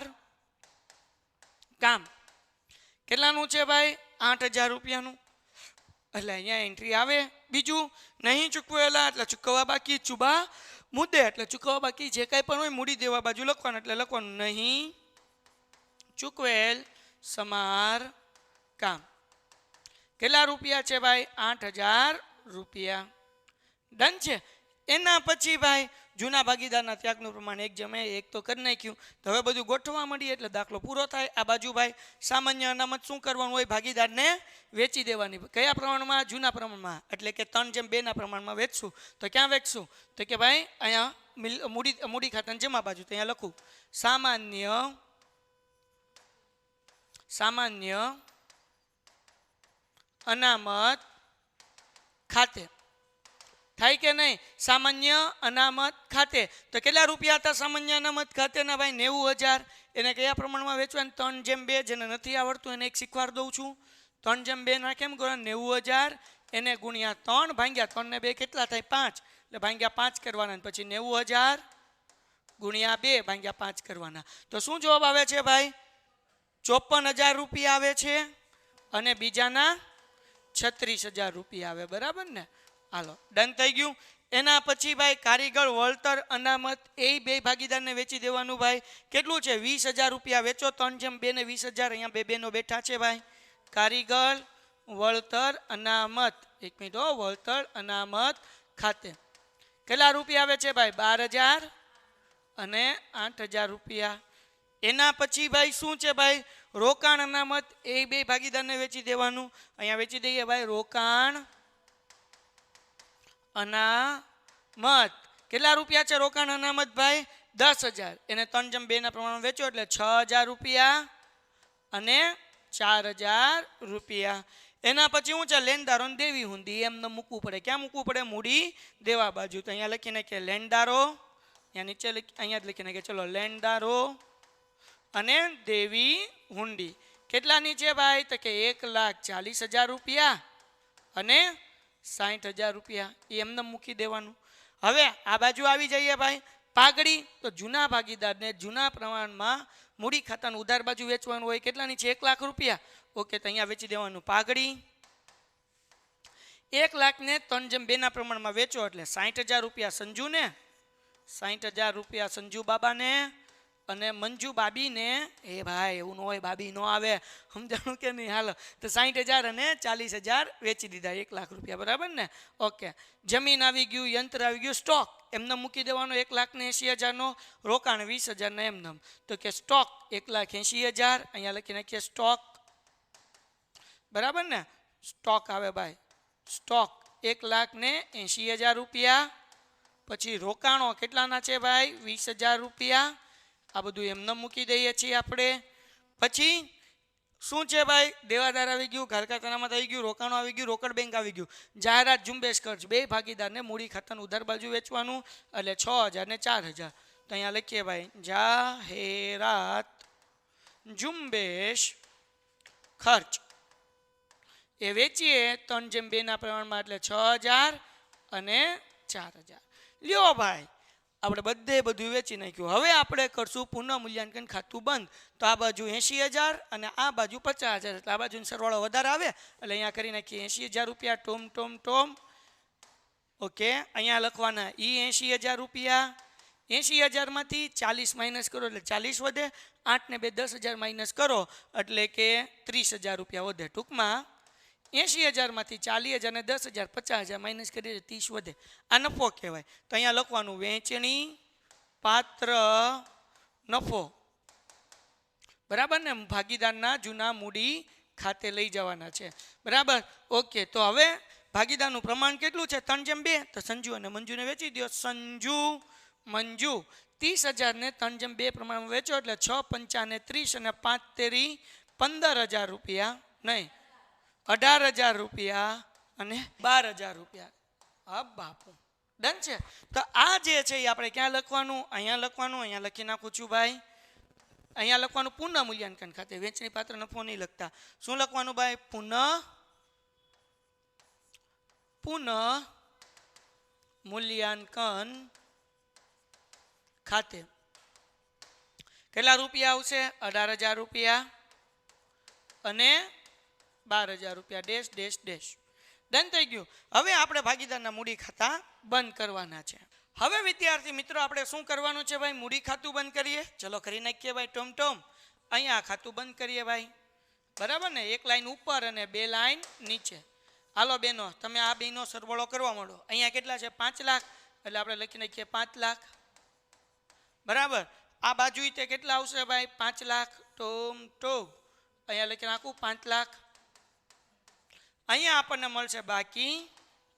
[SPEAKER 2] કામ કેટલાનું છે ભાઈ? 8,000 રૂપિયાનું. એટલે અહીંયા એન્ટ્રી આવે. બીજું નહીં ચૂકવેલા એટલે ચૂકવવા બાકી. ચુબા મુદ્દે એટલે ચૂકવવા બાકી જે કાંઈ પણ હોય મૂડી દેવા બાજુ લખવાનું. એટલે લખવાનું નહીં ચૂકવેલ સમાર કામ કેટલા રૂપિયા છે ભાઈ? 8,000 રૂપિયા. ડન છે. એના પછી ભાઈ જૂના ભાગીદારના ત્યાગનું પ્રમાણ 1:1 તો કરી નાખ્યું. તો હવે બધું ગોઠવા મળીએ એટલે દાખલો પૂરો થાય. આ બાજુ ભાઈ સામાન્ય અનામત શું કરવાનું હોય? ભાગીદારને વેચી દેવાની. કયા પ્રમાણમાં? જૂના પ્રમાણમાં. એટલે કે 3:2 પ્રમાણમાં વેચશું. તો ક્યાં વેચશું? તો કે ભાઈ અહીંયા મૂડી ખાતાની જમા બાજુ. તો અહીંયા લખું સામાન્ય અનામત ખાતે. થાય કે નહીં? સામાન્ય અનામત ખાતે. તો કેટલા રૂપિયા હતા સામાન્ય અનામત ખાતેના ભાઈ? 90,000. એને કયા પ્રમાણમાં વેચવાનું? 3:2. જેને નથી આવડતું એને એક શીખવાડ દઉં છું. 3:2 ના કેમ કરો? 90,000 એને ગુણ્યા 3 ભાગ્યા 3 ને 2 કેટલા થાય? 5. એટલે ભાગ્યા 5 કરવાના. પછી 90,000 ગુણ્યા 2 ભાગ્યા 5 કરવાના. તો શું જવાબ આવે છે ભાઈ? 54,000 રૂપિયા આવે છે. અને બીજાના 36,000 રૂપિયા આવે. બરાબર ને? હાલો ડન થઈ ગયું. એના પછી ભાઈ કારીગર વળતર અનામત એ બે ભાગીદારને વેચી દેવાનું ભાઈ. કેટલું છે? 20,000 રૂપિયા વેચો. 3:2 ને 20,000 અહીંયા બે બેનો બેઠા છે ભાઈ. કારીગર વળતર અનામત, એક મિનિટ હો, વળતર અનામત ખાતે કેટલા રૂપિયા આવે છે ભાઈ? 12,000 અને 8,000 રૂપિયા. એના પછી ભાઈ શું છે ભાઈ? રોકાણ અનામત એ બે ભાગીદારને વેચી દેવાનું. અહીંયા વેચી દઈએ ભાઈ રોકાણ અનામત. કેટલા રૂપિયા છે રોકાણ અનામત ભાઈ? 10,000. એને 3:2 ના પ્રમાણમાં વેચો એટલે 6,000 રૂપિયા અને 4,000 રૂપિયા. એના પછી શું છે? લેણદારો દેવી હુંડી. એમને મૂકવું પડે. ક્યાં મૂકવું પડે? મૂડી દેવા બાજુ. તો અહીંયા લખીને કે લેણદારો, અહીંયા નીચે અહીંયા જ લખીને કે ચલો લેણદારો અને દેવી હુંડી કેટલાની છે ભાઈ? તો કે 1,40,000 રૂપિયા અને 60,000 રૂપિયા. એ એમને મૂકી દેવાનું. હવે આ બાજુ આવી જઈએ ભાઈ પાઘડી. તો જૂના ભાગીદારને જૂના પ્રમાણમાં મૂડી ખાતાનું ઉધાર બાજુ વેચવાનું હોય. કેટલાની છે? 1,00,000 રૂપિયા. ઓકે. તો અહીંયા વેચી દેવાનું પાઘડી. 1,00,000 ને 3:2 ના પ્રમાણમાં વેચો એટલે 60,000 રૂપિયા સંજુને, 60,000 રૂપિયા સંજુ બાબાને અને મંજુ બાબીને. એ ભાઈ એવું ન હોય, બાબી ન આવે, સમજાણું કે નહીં? હાલો. તો 60,000 અને 40,000 વેચી દીધા. 1,00,000 રૂપિયા. બરાબર ને? ઓકે. જમીન આવી ગયું, યંત્ર આવી ગયું, સ્ટોક એમને મૂકી દેવાનો. 1,80,000નો રોકાણ 20,000 ના એમને. તો કે સ્ટોક 1,80,000. અહીંયા લખી નાખીએ સ્ટોક. બરાબર ને? સ્ટોક આવે ભાઈ. સ્ટોક 1,80,000 રૂપિયા. પછી રોકાણો કેટલાના છે ભાઈ? 20,000 રૂપિયા. આ બધું એમને મૂકી દઈએ છીએ આપણે. પછી શું છે ભાઈ? દેવાદાર આવી ગયું, ઘાલ ખાત અનામત આવી ગયું, રોકાણો આવી ગયું, રોકડ બેંક આવી ગયું. જાહેરાત ઝુંબેશ ખર્ચ બે ભાગીદારને મૂડી ખાતાનું ઉધાર બાજુ વેચવાનું એટલે 6,000 ને 4,000. તો અહીંયા લખીએ ભાઈ જાહેરાત ઝુંબેશ ખર્ચ એ વેચીએ 3:2 ના પ્રમાણમાં એટલે 6,000 અને 4,000. લ્યો ભાઈ આપણે બધે બધું વેચી નાખ્યું. હવે આપણે કરશું પુનઃ મૂલ્યાંકન ખાતું બંધ. તો આ બાજુ 80,000 અને આ બાજુ 50,000. એટલે આ બાજુ સરવાળો વધારે આવે એટલે અહીંયા કરી નાખીએ 80,000 રૂપિયા. ટોમ. ઓકે. અહીંયા લખવાના ઈ 80,000 રૂપિયા, 80,000માંથી 40 માઇનસ કરો એટલે 40 વધે. 8 ને 2 10,000 માઇનસ કરો એટલે કે 30,000 રૂપિયા વધે. ટૂંકમાં 80,000માંથી 40,000 ને 10,000 50,000 માઇનસ કરીએ 30 વધે. આ નફો કહેવાય. તો અહીંયા લખવાનું વેચણી પાત્ર નફો, બરાબર ને, ભાગીદારના જૂના મૂડી ખાતે લઈ જવાના છે, બરાબર. ઓકે, તો હવે ભાગીદારનું પ્રમાણ કેટલું છે? 3:2. તો સંજુ અને મંજુને વેચી દો. સંજુ મંજુ 30,000 ને 3:2 પ્રમાણમાં વેચો એટલે 6 પંચા 30 અને 5 તેરી 15,000 રૂપિયા, નહીં 18,000 રૂપિયા અને 12,000 રૂપિયા. હા બાપુ, ડન છે. તો આ જે છે એ આપણે ક્યાં લખવાનું? અહીંયા લખવાનું. અહીંયા લખી નાખું છું ભાઈ. અહીંયા લખવાનું પુનઃ મૂલ્યાંકન ખાતે. વેચણી પાત્ર નફો નહીં લખતા. શું લખવાનું ભાઈ? પુનઃ મૂલ્યાંકન ખાતે. કેટલા રૂપિયા આવશે? 18,000 રૂપિયા અને 12,000 રૂપિયા. Dash dash dash. ડન થઈ ગયું. હવે આપણે ભાગીદારના મૂડી ખાતા બંધ કરવાના છે. હવે વિદ્યાર્થી મિત્રો આપણે શું કરવાનું છે ભાઈ? મૂડી ખાતું બંધ કરીએ. ચલો કરી નાખીએ ભાઈ. ટોમ અહીંયા ખાતું બંધ કરીએ ભાઈ, બરાબર ને. એક લાઈન ઉપર અને 2 લાઈન નીચે. હાલો બેનો, તમે આ બેનો સરવાળો કરવા માંડો. અહીંયા કેટલા છે? 5 લાખ. એટલે આપણે લખી નાખીએ 5 લાખ, બરાબર. આ બાજુ તે કેટલા આવશે ભાઈ? 5 લાખ. ટોમ અહીંયા લખી નાખું 5 લાખ. અહીંયા આપણને મળશે બાકી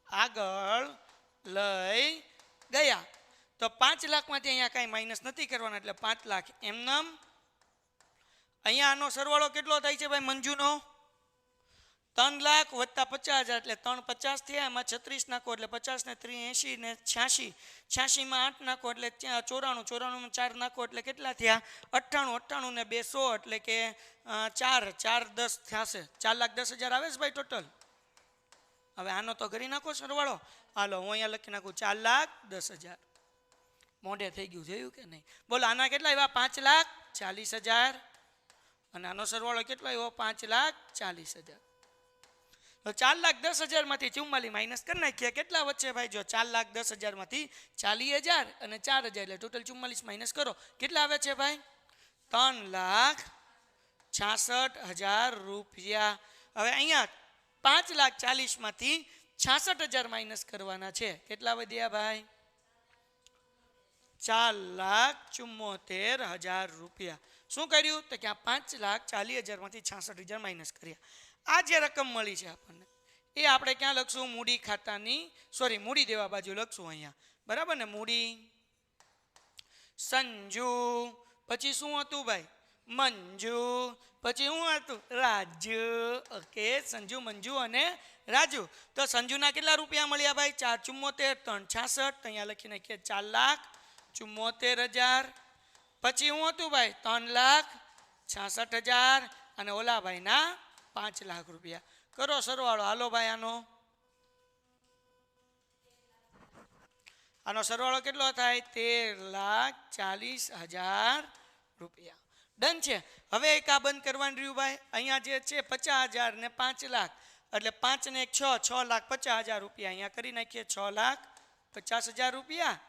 [SPEAKER 2] આગળ લઈ ગયા. તો 5 લાખમાંથી અહીંયા કાંઈ માઇનસ નથી કરવાના એટલે 5 લાખ એમનેમ. અહીંયા આનો સરવાળો કેટલો થાય છે ભાઈ મંજુનો? 3 લાખ વત્તા 50,000 એટલે 350 થયા. એમાં 36 નાખો એટલે 50 ને 3 80 ને 86. 86માં 8 નાખો એટલે 94. 94માં 4 નાખો એટલે કેટલા થયા? 98. 98 ને 2 100 એટલે કે 4 10 થશે. 4,10,000 આવે છે ભાઈ ટોટલ. હવે આનો તો કરી નાખો સરવાળો. હાલો હું અહીંયા લખી નાખું 4,10,000. મોઢે થઈ ગયું, જોયું કે નહીં? બોલો આના કેટલા આવ્યા? 5,40,000. અને આનો સરવાળો કેટલો આવ્યો? 5,40,000. તો 4,10,000માંથી 44 માઇનસ કરી નાખીએ. કેટલા વચ્ચે ભાઈ? જો 4,10,000માંથી 40,000 અને 4,000 એટલે ટોટલ 44 માઇનસ કરો. કેટલા આવે છે ભાઈ? 3,66,000 રૂપિયા. હવે અહીંયા 5,40,000માંથી 66,000 માઇનસ કરવાના છે. કેટલા વધ્યા ભાઈ? 4,74,000 રૂપિયા. શું કર્યું? તો કે આ 5,40,000માંથી 66,000 માઇનસ કર્યા. આ જે રકમ મળી છે આપણને એ આપણે ક્યાં લખશું? મૂડી ખાતાની મૂડી દેવા બાજુ લખશું અહીંયા, બરાબર ને. મૂડી સંજુ, પછી શું હતું ભાઈ? મંજુ, પછી શું હતું? રાજુ. ઓકે, સંજુ મંજુ અને રાજુ. તો સંજુના કેટલા રૂપિયા મળ્યા ભાઈ? 4,74, 3,66. અહીંયા લખી નાખીએ 4,74,000. પછી શું હતું ભાઈ? 3,66,000 અને ઓલા ભાઈના 5 લાખ રૂપિયા. કરો સરવાળો. હાલો ભાઈ આનો સરવાળો કેટલો થાય? 13,40,000 રૂપિયા. ડન છે. હવે એક આ બંધ કરવાનું રહ્યું ભાઈ. અહીંયા જે છે 50,000 ને 5 લાખ એટલે 5 ને 1 6,50,000 રૂપિયા. અહીંયા કરી નાખીએ 6,50,000 રૂપિયા.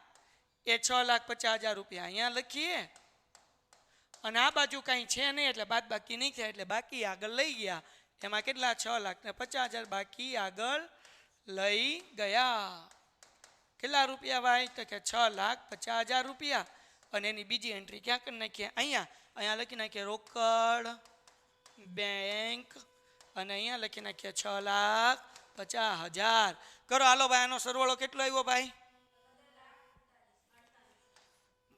[SPEAKER 2] એ 6,50,000 રૂપિયા અહીંયા લખીએ. અને આ બાજુ કાંઈ છે નહીં એટલે બાદ બાકી નહીં થાય એટલે બાકી આગળ લઈ ગયા. એમાં કેટલા? 6,50,000 બાકી આગળ લઈ ગયા. કેટલા રૂપિયા ભાઈ? તો કે 6,50,000 રૂપિયા. અને એની બીજી એન્ટ્રી ક્યાં કરી નાખીએ? અહીંયા લખી નાખીએ રોકડ બેંક અને અહીંયા લખી નાખીએ 6,50,000. કરો હાલો ભાઈ આનો સરવાળો કેટલો આવ્યો ભાઈ?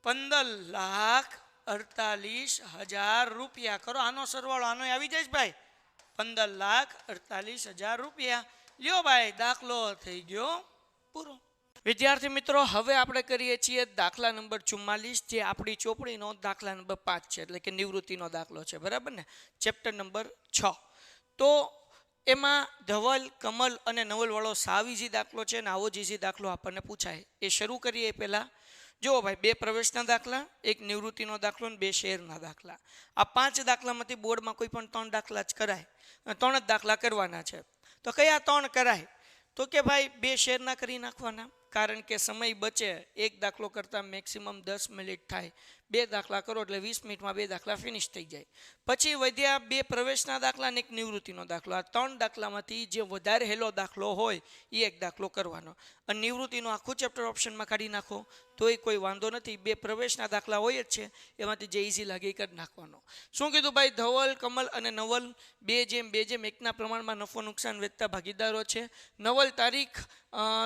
[SPEAKER 2] 15,48,000 રૂપિયા. કરો આનો સરવાળો. આનો આવી જાય ભાઈ 15,48,000 રૂપિયા. લ્યો ભાઈ દાખલો થઈ ગયો પૂરો. વિદ્યાર્થી મિત્રો હવે આપણે કરીએ છીએ દાખલા નંબર 44 જે આપણી ચોપડીનો દાખલા નંબર 5 છે એટલે કે નિવૃત્તિનો દાખલો છે, બરાબર ને. Chapter number 6. તો એમાં ધવલ કમલ અને નવલવાળો સાવ ઇઝી દાખલો છે અને આવો જ ઇઝી દાખલો આપણને પૂછાય. એ શરૂ કરીએ પહેલાં જુઓ ભાઈ 2 પ્રવેશના દાખલા, 1 નિવૃત્તિનો દાખલો અને 2 શેરના દાખલા. આ 5 દાખલામાંથી બોર્ડમાં કોઈ પણ 3 દાખલા જ કરાય. 3 જ દાખલા કરવાના છે. તો કયા 3 કરાય? તો કે ભાઈ 2 શેરના કરી નાખવાના. કારણ કે સમય બચે. એક દાખલો કરતાં મેક્સિમમ 10 મિનિટ થાય. 2 દાખલા કરો એટલે 20 મિનિટમાં 2 દાખલા ફિનિશ થઈ જાય. પછી વધ્યા 2 પ્રવેશના દાખલા અને એક નિવૃત્તિનો દાખલો. આ 3 દાખલામાંથી જે વધારે હેલો દાખલો હોય એ એક દાખલો કરવાનો. અને નિવૃત્તિનું આખું ચેપ્ટર ઓપ્શનમાં કાઢી નાખો તોય કોઈ વાંધો નથી. 2 પ્રવેશના દાખલા હોય જ છે, એમાંથી જે ઇઝી લાગે એ કરી નાખવાનો. શું કીધું ભાઈ? ધવલ, કમલ અને નવલ 2:1 પ્રમાણમાં નફો નુકસાન વેચતા ભાગીદારો છે. નવલ તારીખ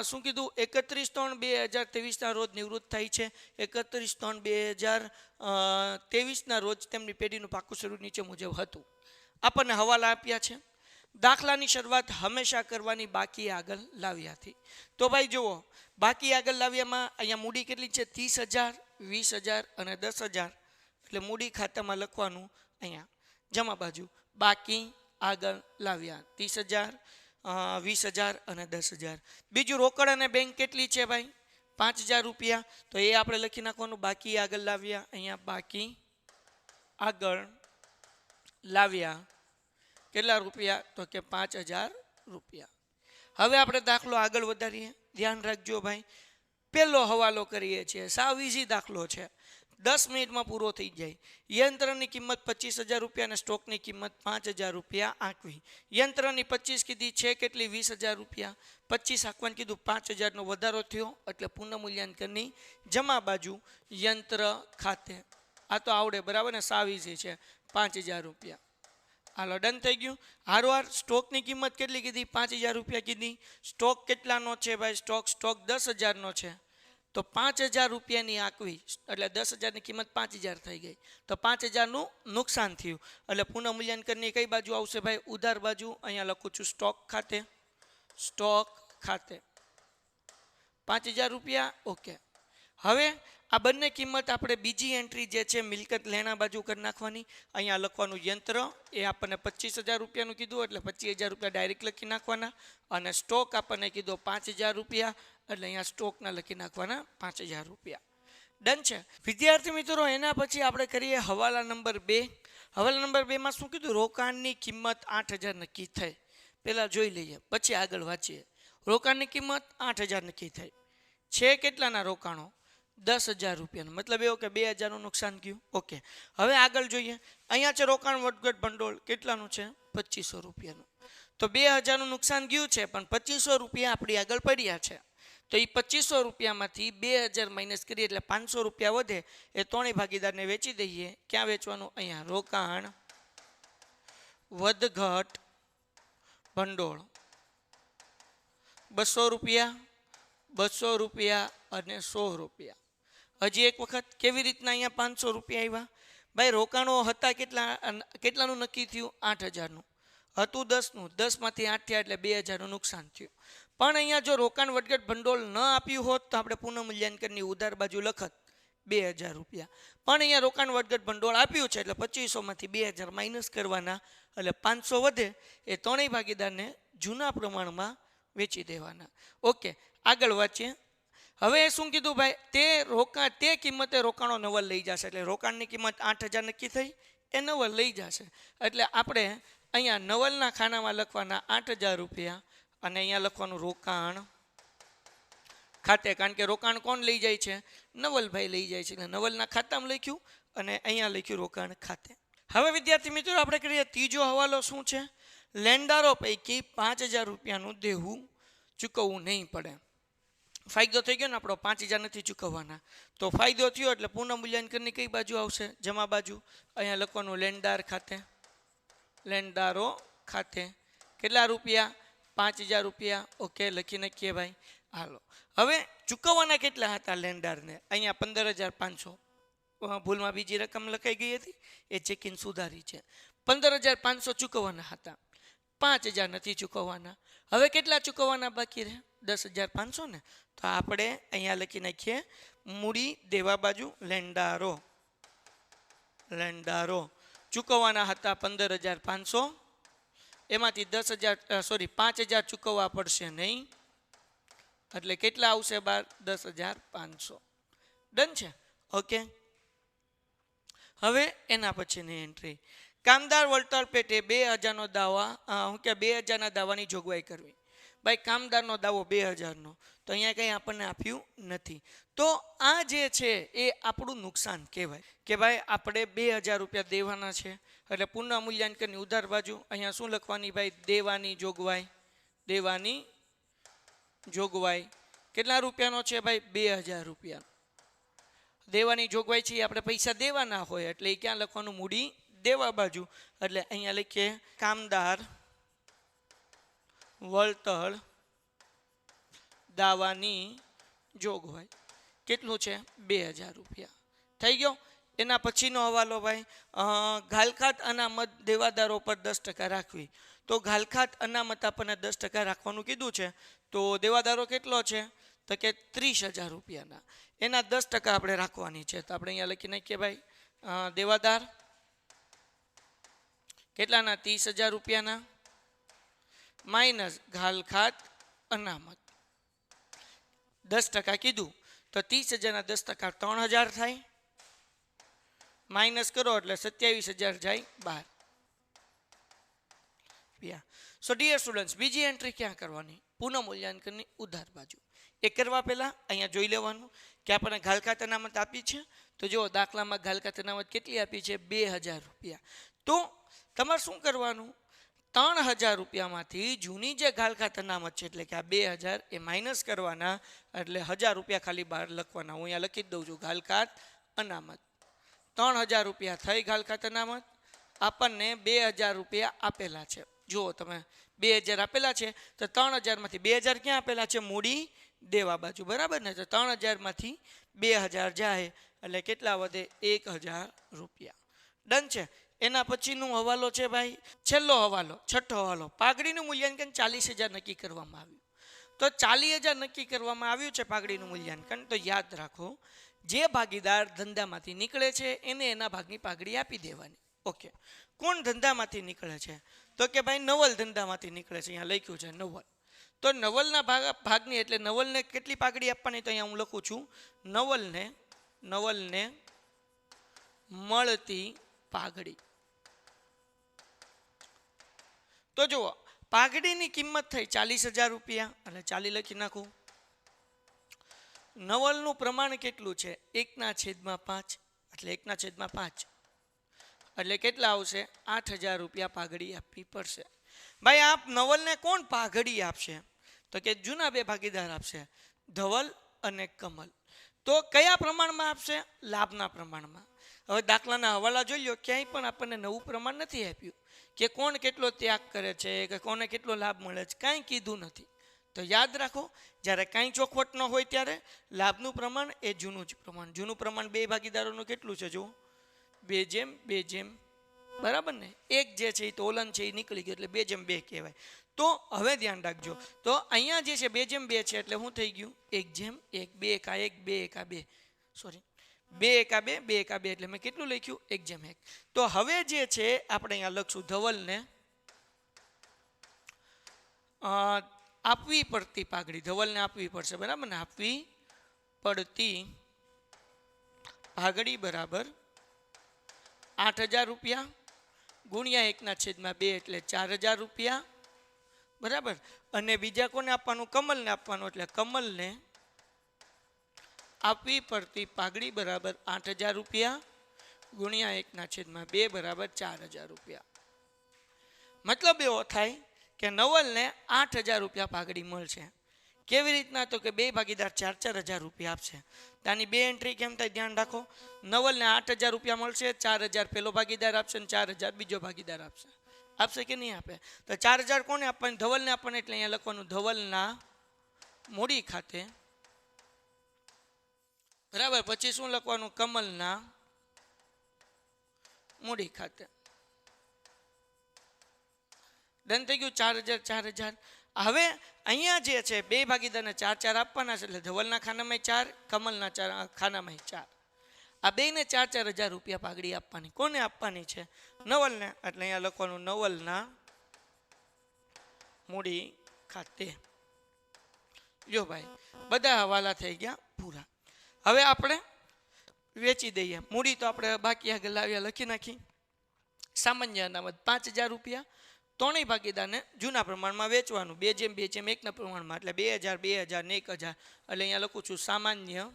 [SPEAKER 2] શું કીધું? 31/3/2023 રોજ નિવૃત્ત થાય છે. 31/3/2023 રોજ તેમની પેઢીનું પાકું સ્વરૂપ નીચે મુજબ હતું. આપણને હવાલા આપ્યા છે. દાખલાની શરૂઆત હંમેશા કરવાની બાકી આગળ લાવ્યાથી. તો ભાઈ જુઓ, બાકી આગળ લાવ્યામાં અહીંયા મૂડી કેટલી છે? 30,000, 20,000 અને 10,000. એટલે મૂડી ખાતામાં લખવાનું અહીંયા જમા બાજુ બાકી આગળ લાવ્યા 30,000, 20,000 અને 10,000. બીજું રોકડ અને બેંક કેટલી છે ભાઈ? 5,000 રૂપિયા. તો એ આપણે લખી નાખવાનું બાકી આગળ લાવ્યા. અહીંયા બાકી આગળ લાવ્યા કેટલા રૂપિયા? તો કે 5,000 રૂપિયા. હવે આપણે દાખલો આગળ વધારીએ. ધ્યાન રાખજો ભાઈ, પહેલો હવાલો કરીએ છીએ. સાવ ઇઝી દાખલો છે, 10 મિનિટમાં પૂરો થઈ જાય. યંત્રની કિંમત 25,000 રૂપિયા અને સ્ટોકની કિંમત 5,000 રૂપિયા આંકવી. યંત્રની 25 કીધી છે કેટલી? 20,000 રૂપિયા. 25 આંકવાનું કીધું, 5,000નો વધારો થયો એટલે પુનઃમૂલ્યાંકનની જમા બાજુ યંત્ર ખાતે. આ તો આવડે બરાબર ને, સાવ ઇઝી છે. 5,000 રૂપિયા. હાલો ડન થઈ ગયું. હારવાર સ્ટોકની કિંમત કેટલી કીધી? 5,000 રૂપિયા કીધી. સ્ટોક કેટલાનો છે ભાઈ? સ્ટોક 10,000નો છે. તો 5,000 રૂપિયાની આંકવી એટલે 10,000ની કિંમત 5,000 થઈ ગઈ. તો 5,000નું નુકસાન થયું એટલે પુનઃમૂલ્યાંકનની કઈ બાજુ આવશે ભાઈ? ઉધાર બાજુ. અહીંયા લખું છું સ્ટોક ખાતે. સ્ટોક ખાતે 5,000 રૂપિયા. ઓકે. હવે આ બંને કિંમત આપણે બીજી એન્ટ્રી જે છે મિલકત લેણા બાજુ કરી નાખવાની. અહીંયા લખવાનું યંત્ર, એ આપણને 25,000 રૂપિયાનું કીધું એટલે 25,000 રૂપિયા ડાયરેક્ટ લખી નાખવાના. અને સ્ટોક આપણને કીધો 5,000 રૂપિયા એટલે અહીંયા સ્ટોકના લખી નાખવાના 5,000 રૂપિયા. ડન છે વિદ્યાર્થી મિત્રો. એના પછી આપણે કરીએ હવાલા નંબર 2. હવાલા નંબર 2માં શું કીધું? રોકાણની કિંમત 8,000 નક્કી થઈ. પહેલાં જોઈ લઈએ પછી આગળ વાંચીએ. રોકાણની કિંમત 8,000 નક્કી થઈ છે. કેટલાના રોકાણો? 10,000 રૂપિયાનું. મતલબ એવો કે 2,000નું નુકસાન ગયું. ઓકે. હવે આગળ જોઈએ. અહીંયા છે રોકાણ વધઘટ ભંડોળ કેટલાનું છે? 2,500 રૂપિયાનું. તો 2,000નું નુકસાન ગયું છે પણ 2,500 રૂપિયા આપણી આગળ પડ્યા છે. તો એ 2,500 રૂપિયામાંથી 2,000 માઇનસ કરીએ એટલે 500 રૂપિયા વધે. એ ત્રણેય ભાગીદારને વેચી દઈએ. ક્યાં વેચવાનું? અહીંયા રોકાણ વધઘટ ભંડોળ 200 રૂપિયા, 200 રૂપિયા અને 100 રૂપિયા. હજી એક વખત કેવી રીતના અહીંયા 500 રૂપિયા આવ્યા? ભાઈ રોકાણો હતા કેટલાનું નક્કી થયું? 8,000નું હતું. 10નું 10માંથી 8 થયા એટલે 2,000નું નુકસાન થયું. પણ અહીંયા જો રોકાણ વધઘટ ભંડોળ ન આપ્યું હોત તો આપણે પુનઃમૂલ્યાંકનની ઉધાર બાજુ લખત 2,000 રૂપિયા. પણ અહીંયા રોકાણ વધઘટ ભંડોળ આપ્યું છે એટલે 2,500માંથી 2,000 માઇનસ કરવાના એટલે 500 વધે. એ ત્રણેય ભાગીદારને જૂના પ્રમાણમાં વેચી દેવાના. ઓકે, આગળ વાંચીએ. હવે શું કીધું ભાઈ? તે કિંમતે રોકાણો નવલ લઈ જશે. એટલે રોકાણની કિંમત 8,000 નક્કી થઈ, એ નવલ લઈ જશે. એટલે આપણે અહીંયા નવલના ખાનામાં લખવાના 8,000 રૂપિયા અને અહીંયા લખવાનું રોકાણ ખાતે. કારણ કે રોકાણ કોણ લઈ જાય છે? નવલભાઈ લઈ જાય છે. એટલે નવલના ખાતામાં લખ્યું અને અહીંયા લખ્યું રોકાણ ખાતે. હવે વિદ્યાર્થી મિત્રો આપણે કરીએ ત્રીજો હવાલો. શું છે? લેણદારો પૈકી 5,000 રૂપિયાનું દેવું ચૂકવવું નહીં પડે. ફાયદો થઈ ગયો ને આપણો, 5,000 નથી ચૂકવવાના. તો ફાયદો થયો એટલે પુનઃમૂલ્યાંકનની કઈ બાજુ આવશે? જમા બાજુ. અહીંયા લખવાનું લેણદાર ખાતે. લેણદારો ખાતે કેટલા રૂપિયા? 5,000 રૂપિયા. ઓકે, લખી નાખીએ ભાઈ. હાલો, હવે ચૂકવવાના કેટલા હતા લેણદારને? અહીંયા 15,500. ભૂલમાં બીજી રકમ લખાઈ ગઈ હતી, એ ચેકિંગ સુધારી છે. 15,500 ચૂકવવાના હતા. 5,000 નથી ચૂકવવાના. હવે કેટલા ચૂકવવાના બાકી રહે? 10,500 ને. તો આપણે અહીંયા લખી નાખીએ મૂડી દેવા બાજુ લેણદારો. લેણદારો ચૂકવવાના હતા 15,500. એમાંથી 5,000 ચૂકવવા પડશે નહીં. એટલે કેટલા આવશે? 10,500. ડન છે. ઓકે. હવે એના પછીની એન્ટ્રી. કામદાર વળતર પેટે 2,000નો દાવા 2,000ના દાવાની જોગવાઈ કરવી. ભાઈ કામદારનો દાવો 2,000નો. તો અહીંયા કંઈ આપણને આપ્યું નથી. તો આ જે છે એ આપણું નુકસાન કહેવાય કે ભાઈ આપણે 2000 રૂપિયા દેવાના છે. એટલે પુનઃ મૂલ્યાંકનની ઉધાર બાજુ અહીંયા શું લખવાની ભાઈ? દેવાની જોગવાઈ. દેવાની જોગવાઈ કેટલા રૂપિયાનો છે ભાઈ? 2000 રૂપિયા. દેવાની જોગવાઈ છે આપણે પૈસા દેવાના હોય એટલે એ ક્યાં લખવાનું? મૂડી દેવા બાજુ. એટલે અહીંયા લખીએ કામદાર વળતર દાવાની જોગવાઈ. કેટલું છે? 2000 રૂપિયા. થઈ ગયો. એના પછીનો હવાલો ભાઈ, ઘાલખાત અનામત દેવાદારો પર 10% રાખવી. તો ઘાલખાત અનામત આપણને 10% રાખવાનું કીધું છે. તો દેવાદારો કેટલો છે? તો કે 30,000 રૂપિયાના. એના 10% આપણે રાખવાની છે. તો આપણે અહીંયા લખી નાખીએ ભાઈ, દેવાદાર કેટલાના? 30,000 રૂપિયાના માઇનસ ઘાલખાત અનામત 10% કીધું. તો 30,000ના 10% 3,000 થાય. માઇનસ કરો એટલે 27,000 જાય બહાર. સો ડિયર સ્ટુડન્ટ્સ, બીજી એન્ટ્રી ક્યાં કરવાની? પુનઃ મૂલ્યાંકનની ઉધાર બાજુ. એ કરવા પહેલાં અહીંયા જોઈ લેવાનું કે આપણને ઘાલખાત અનામત આપી છે. તો જો દાખલામાં ઘાલખાત અનામત કેટલી આપી છે? 2000 રૂપિયા. તો તમારે શું કરવાનું? 3,000 રૂપિયામાંથી જૂની જે ઘાલખાત અનામત છે એટલે કે આ 2000 એ માઇનસ કરવાના. એટલે 1000 રૂપિયા ખાલી બહાર લખવાના. હું અહીંયા લખી જ દઉં છું ઘાલખાત અનામત. 3,000 રૂપિયા થઈ ઘાલખાત અનામત. આપણને 2000 રૂપિયા આપેલા છે. જુઓ તમે 2000 આપેલા છે તો 3,000માંથી 2000 ક્યાં આપેલા છે? મૂડી દેવા બાજુ. બરાબર ને? તો 3,000માંથી 2000 જાય એટલે કેટલા વધે? 1,000 રૂપિયા. ડન છે. એના પછીનું હવાલો છે ભાઈ, છેલ્લો હવાલો, છઠ્ઠો હવાલો. પાઘડીનું મૂલ્યાંકન 40,000 નક્કી કરવામાં આવ્યું. તો 40,000 નક્કી કરવામાં આવ્યું છે પાઘડીનું મૂલ્યાંકન. તો યાદ રાખો, જે ભાગીદાર ધંધામાંથી નીકળે છે એને એના ભાગની પાઘડી આપી દેવાની. ઓકે. કોણ ધંધામાંથી નીકળે છે? તો કે ભાઈ નવલ ધંધામાંથી નીકળે છે. અહીંયા લખ્યું છે નવલ. તો નવલના ભાગની એટલે નવલને કેટલી પાઘડી આપવાની? તો અહીંયા હું લખું છું નવલને મળતી પાઘડી. તો જુઓ, પાઘડીની કિંમત થઈ 40,000 રૂપિયા એટલે 40 લખી નાખું. નવલનું પ્રમાણ કેટલું છે? 1/5 એટલે 1/5 એટલે કેટલા આવશે? 8,000 રૂપિયા પાઘડી આપવી પડશે. ભાઈ આપ નવલને કોણ પાઘડી આપશે? તો કે જૂના બે ભાગીદાર આપશે, ધવલ અને કમલ. તો કયા પ્રમાણમાં આપશે? લાભના પ્રમાણમાં. હવે દાખલાના હવાલા જોઈ લો, ક્યાંય પણ આપણને નવું પ્રમાણ નથી આપ્યું કે કોણ કેટલો ત્યાગ કરે છે કે કોને કેટલો લાભ મળે છે, કાંઈ કીધું નથી. તો યાદ રાખો, જ્યારે કાંઈ ચોખવટ ન હોય ત્યારે લાભનું પ્રમાણ એ જૂનું જ પ્રમાણ. જૂનું પ્રમાણ બે ભાગીદારોનું કેટલું છે? જુઓ, 2:2. બરાબર ને? એક જે છે એ તોલન છે એ નીકળી ગયું એટલે 2:2 કહેવાય. તો હવે ધ્યાન રાખજો, તો અહીંયા જે છે 2:2 છે એટલે શું થઈ ગયું? 1:1. 2 1 2 એટલે મેં કેટલું લખ્યું? 1:1. તો હવે જે છે આપણે અહીંયા લખશું ધવલને આપવી પડતી પાઘડી. ધવલને આપવી પડશે. બરાબર ને? આપવી પડતી પાઘડી બરાબર 8,000 રૂપિયા ગુણ્યા 1/2 એટલે 4,000 રૂપિયા. બરાબર. અને બીજા કોને આપવાનું? કમલને આપવાનું. એટલે કમલને આપવી પડતી પાઘડી બરાબર 8,000 રૂપિયા ગુણ્યા 1/2 બરાબર 4,000 રૂપિયા. મતલબ એવો થાય કે નવલને 8,000 રૂપિયા પાઘડી મળશે. કેવી રીતના? તો કે બે ભાગીદાર 4,000 રૂપિયા આપશે. ત્યાંની બે એન્ટ્રી કેમ થાય? ધ્યાન રાખો. નવલને 8,000 રૂપિયા મળશે, 4,000 પેલો ભાગીદાર આપશે અને 4,000 બીજો ભાગીદાર આપશે. આપશે કે નહીં આપે? તો 4,000 કોને આપવાની? ધવલને આપવાની. એટલે અહીંયા લખવાનું ધવલના મૂડી ખાતે. બરાબર. પછી શું લખવાનું? કમલના મૂડી ખાતે. ડન થઈ ગયું. 4,000 4,000. હવે અહીંયા જે છે બે ભાગીદારને 4,4 આપવાના છે એટલે ધવલના ખાનામાં 4, કમલના ખાનામાં 4. આ બેને 4,000 રૂપિયા પાઘડી આપવાની. કોને આપવાની છે? નવલને. એટલે અહીંયા લખવાનું નવલના મૂડી ખાતે. જો ભાઈ, બધા હવાલા થઈ ગયા પૂરા. હવે આપણે વેચી દઈએ. મૂડી તો આપણે બાકી આગળ લાવ્યા લખી નાખી. સામાન્ય અનામત 5,000 રૂપિયા ત્રણેય ભાગીદારને જૂના પ્રમાણમાં વેચવાનું 2:2:1 પ્રમાણમાં એટલે 2000 2000 ને 1000 એટલે અહીંયા લખું છું સામાન્ય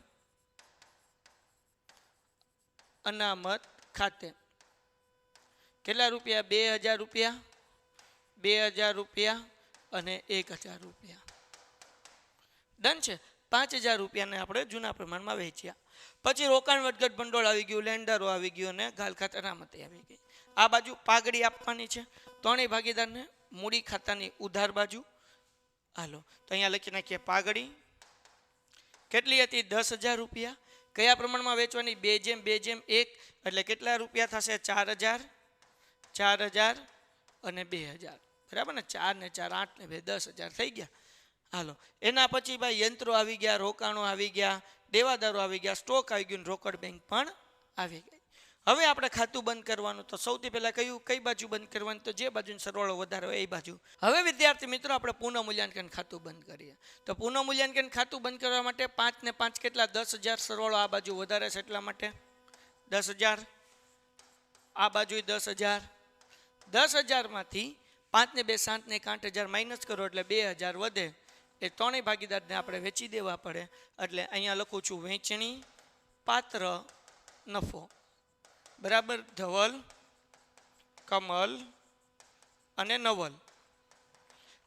[SPEAKER 2] અનામત ખાતે કેટલા રૂપિયા 2000 રૂપિયા 2000 રૂપિયા અને 1000 રૂપિયા ડન છે 5000 રૂપિયાને આપણે જૂના પ્રમાણમાં વેચ્યા પછી રોકાણ વધઘટ ભંડોળ આવી ગયું લેન્ડરો આવી ગયું અને ગાલ ખાતે અનામતી આવી ગઈ આ બાજુ પાઘડી આપવાની છે ત્રણેય ભાગીદારને મૂડી ખાતાની ઉધાર બાજુ હાલો તો અહીંયા લખી નાખીએ પાઘડી કેટલી હતી 10000 રૂપિયા કયા પ્રમાણમાં વેચવાની 2:2:1 એટલે કેટલા રૂપિયા થશે 4000 4000 અને 2000 બરાબર ને 4 ને 4 8 ને 2 10000 થઈ ગયા હાલો એના પછી ભાઈ યંત્રો આવી ગયા રોકાણો આવી ગયા દેવાદારો આવી ગયા સ્ટોક આવી ગયું રોકડ બેંક પણ આવી ગઈ હવે આપણે ખાતું બંધ કરવાનું તો સૌથી પહેલાં કઈ બાજુ બંધ કરવાનું તો જે બાજુનો સરવાળો વધારે હોય એ બાજુ હવે વિદ્યાર્થી મિત્રો આપણે પુનઃ મૂલ્યાંકન ખાતું બંધ કરીએ તો પુનઃ મૂલ્યાંકન ખાતું બંધ કરવા માટે 5 ને 5 કેટલા 10000 સરવાળો આ બાજુ વધારે છે એટલા માટે 10000 આ બાજુ 10000 10000 માંથી 5 ને 2 7 ને 8000 માઇનસ કરો એટલે 2000 વધે એ ત્રણેય ભાગીદારને આપણે વેચી દેવા પડે એટલે અહીંયા લખું છું વેચણી પાત્ર નફો બરાબર ધવલ કમલ અને નવલ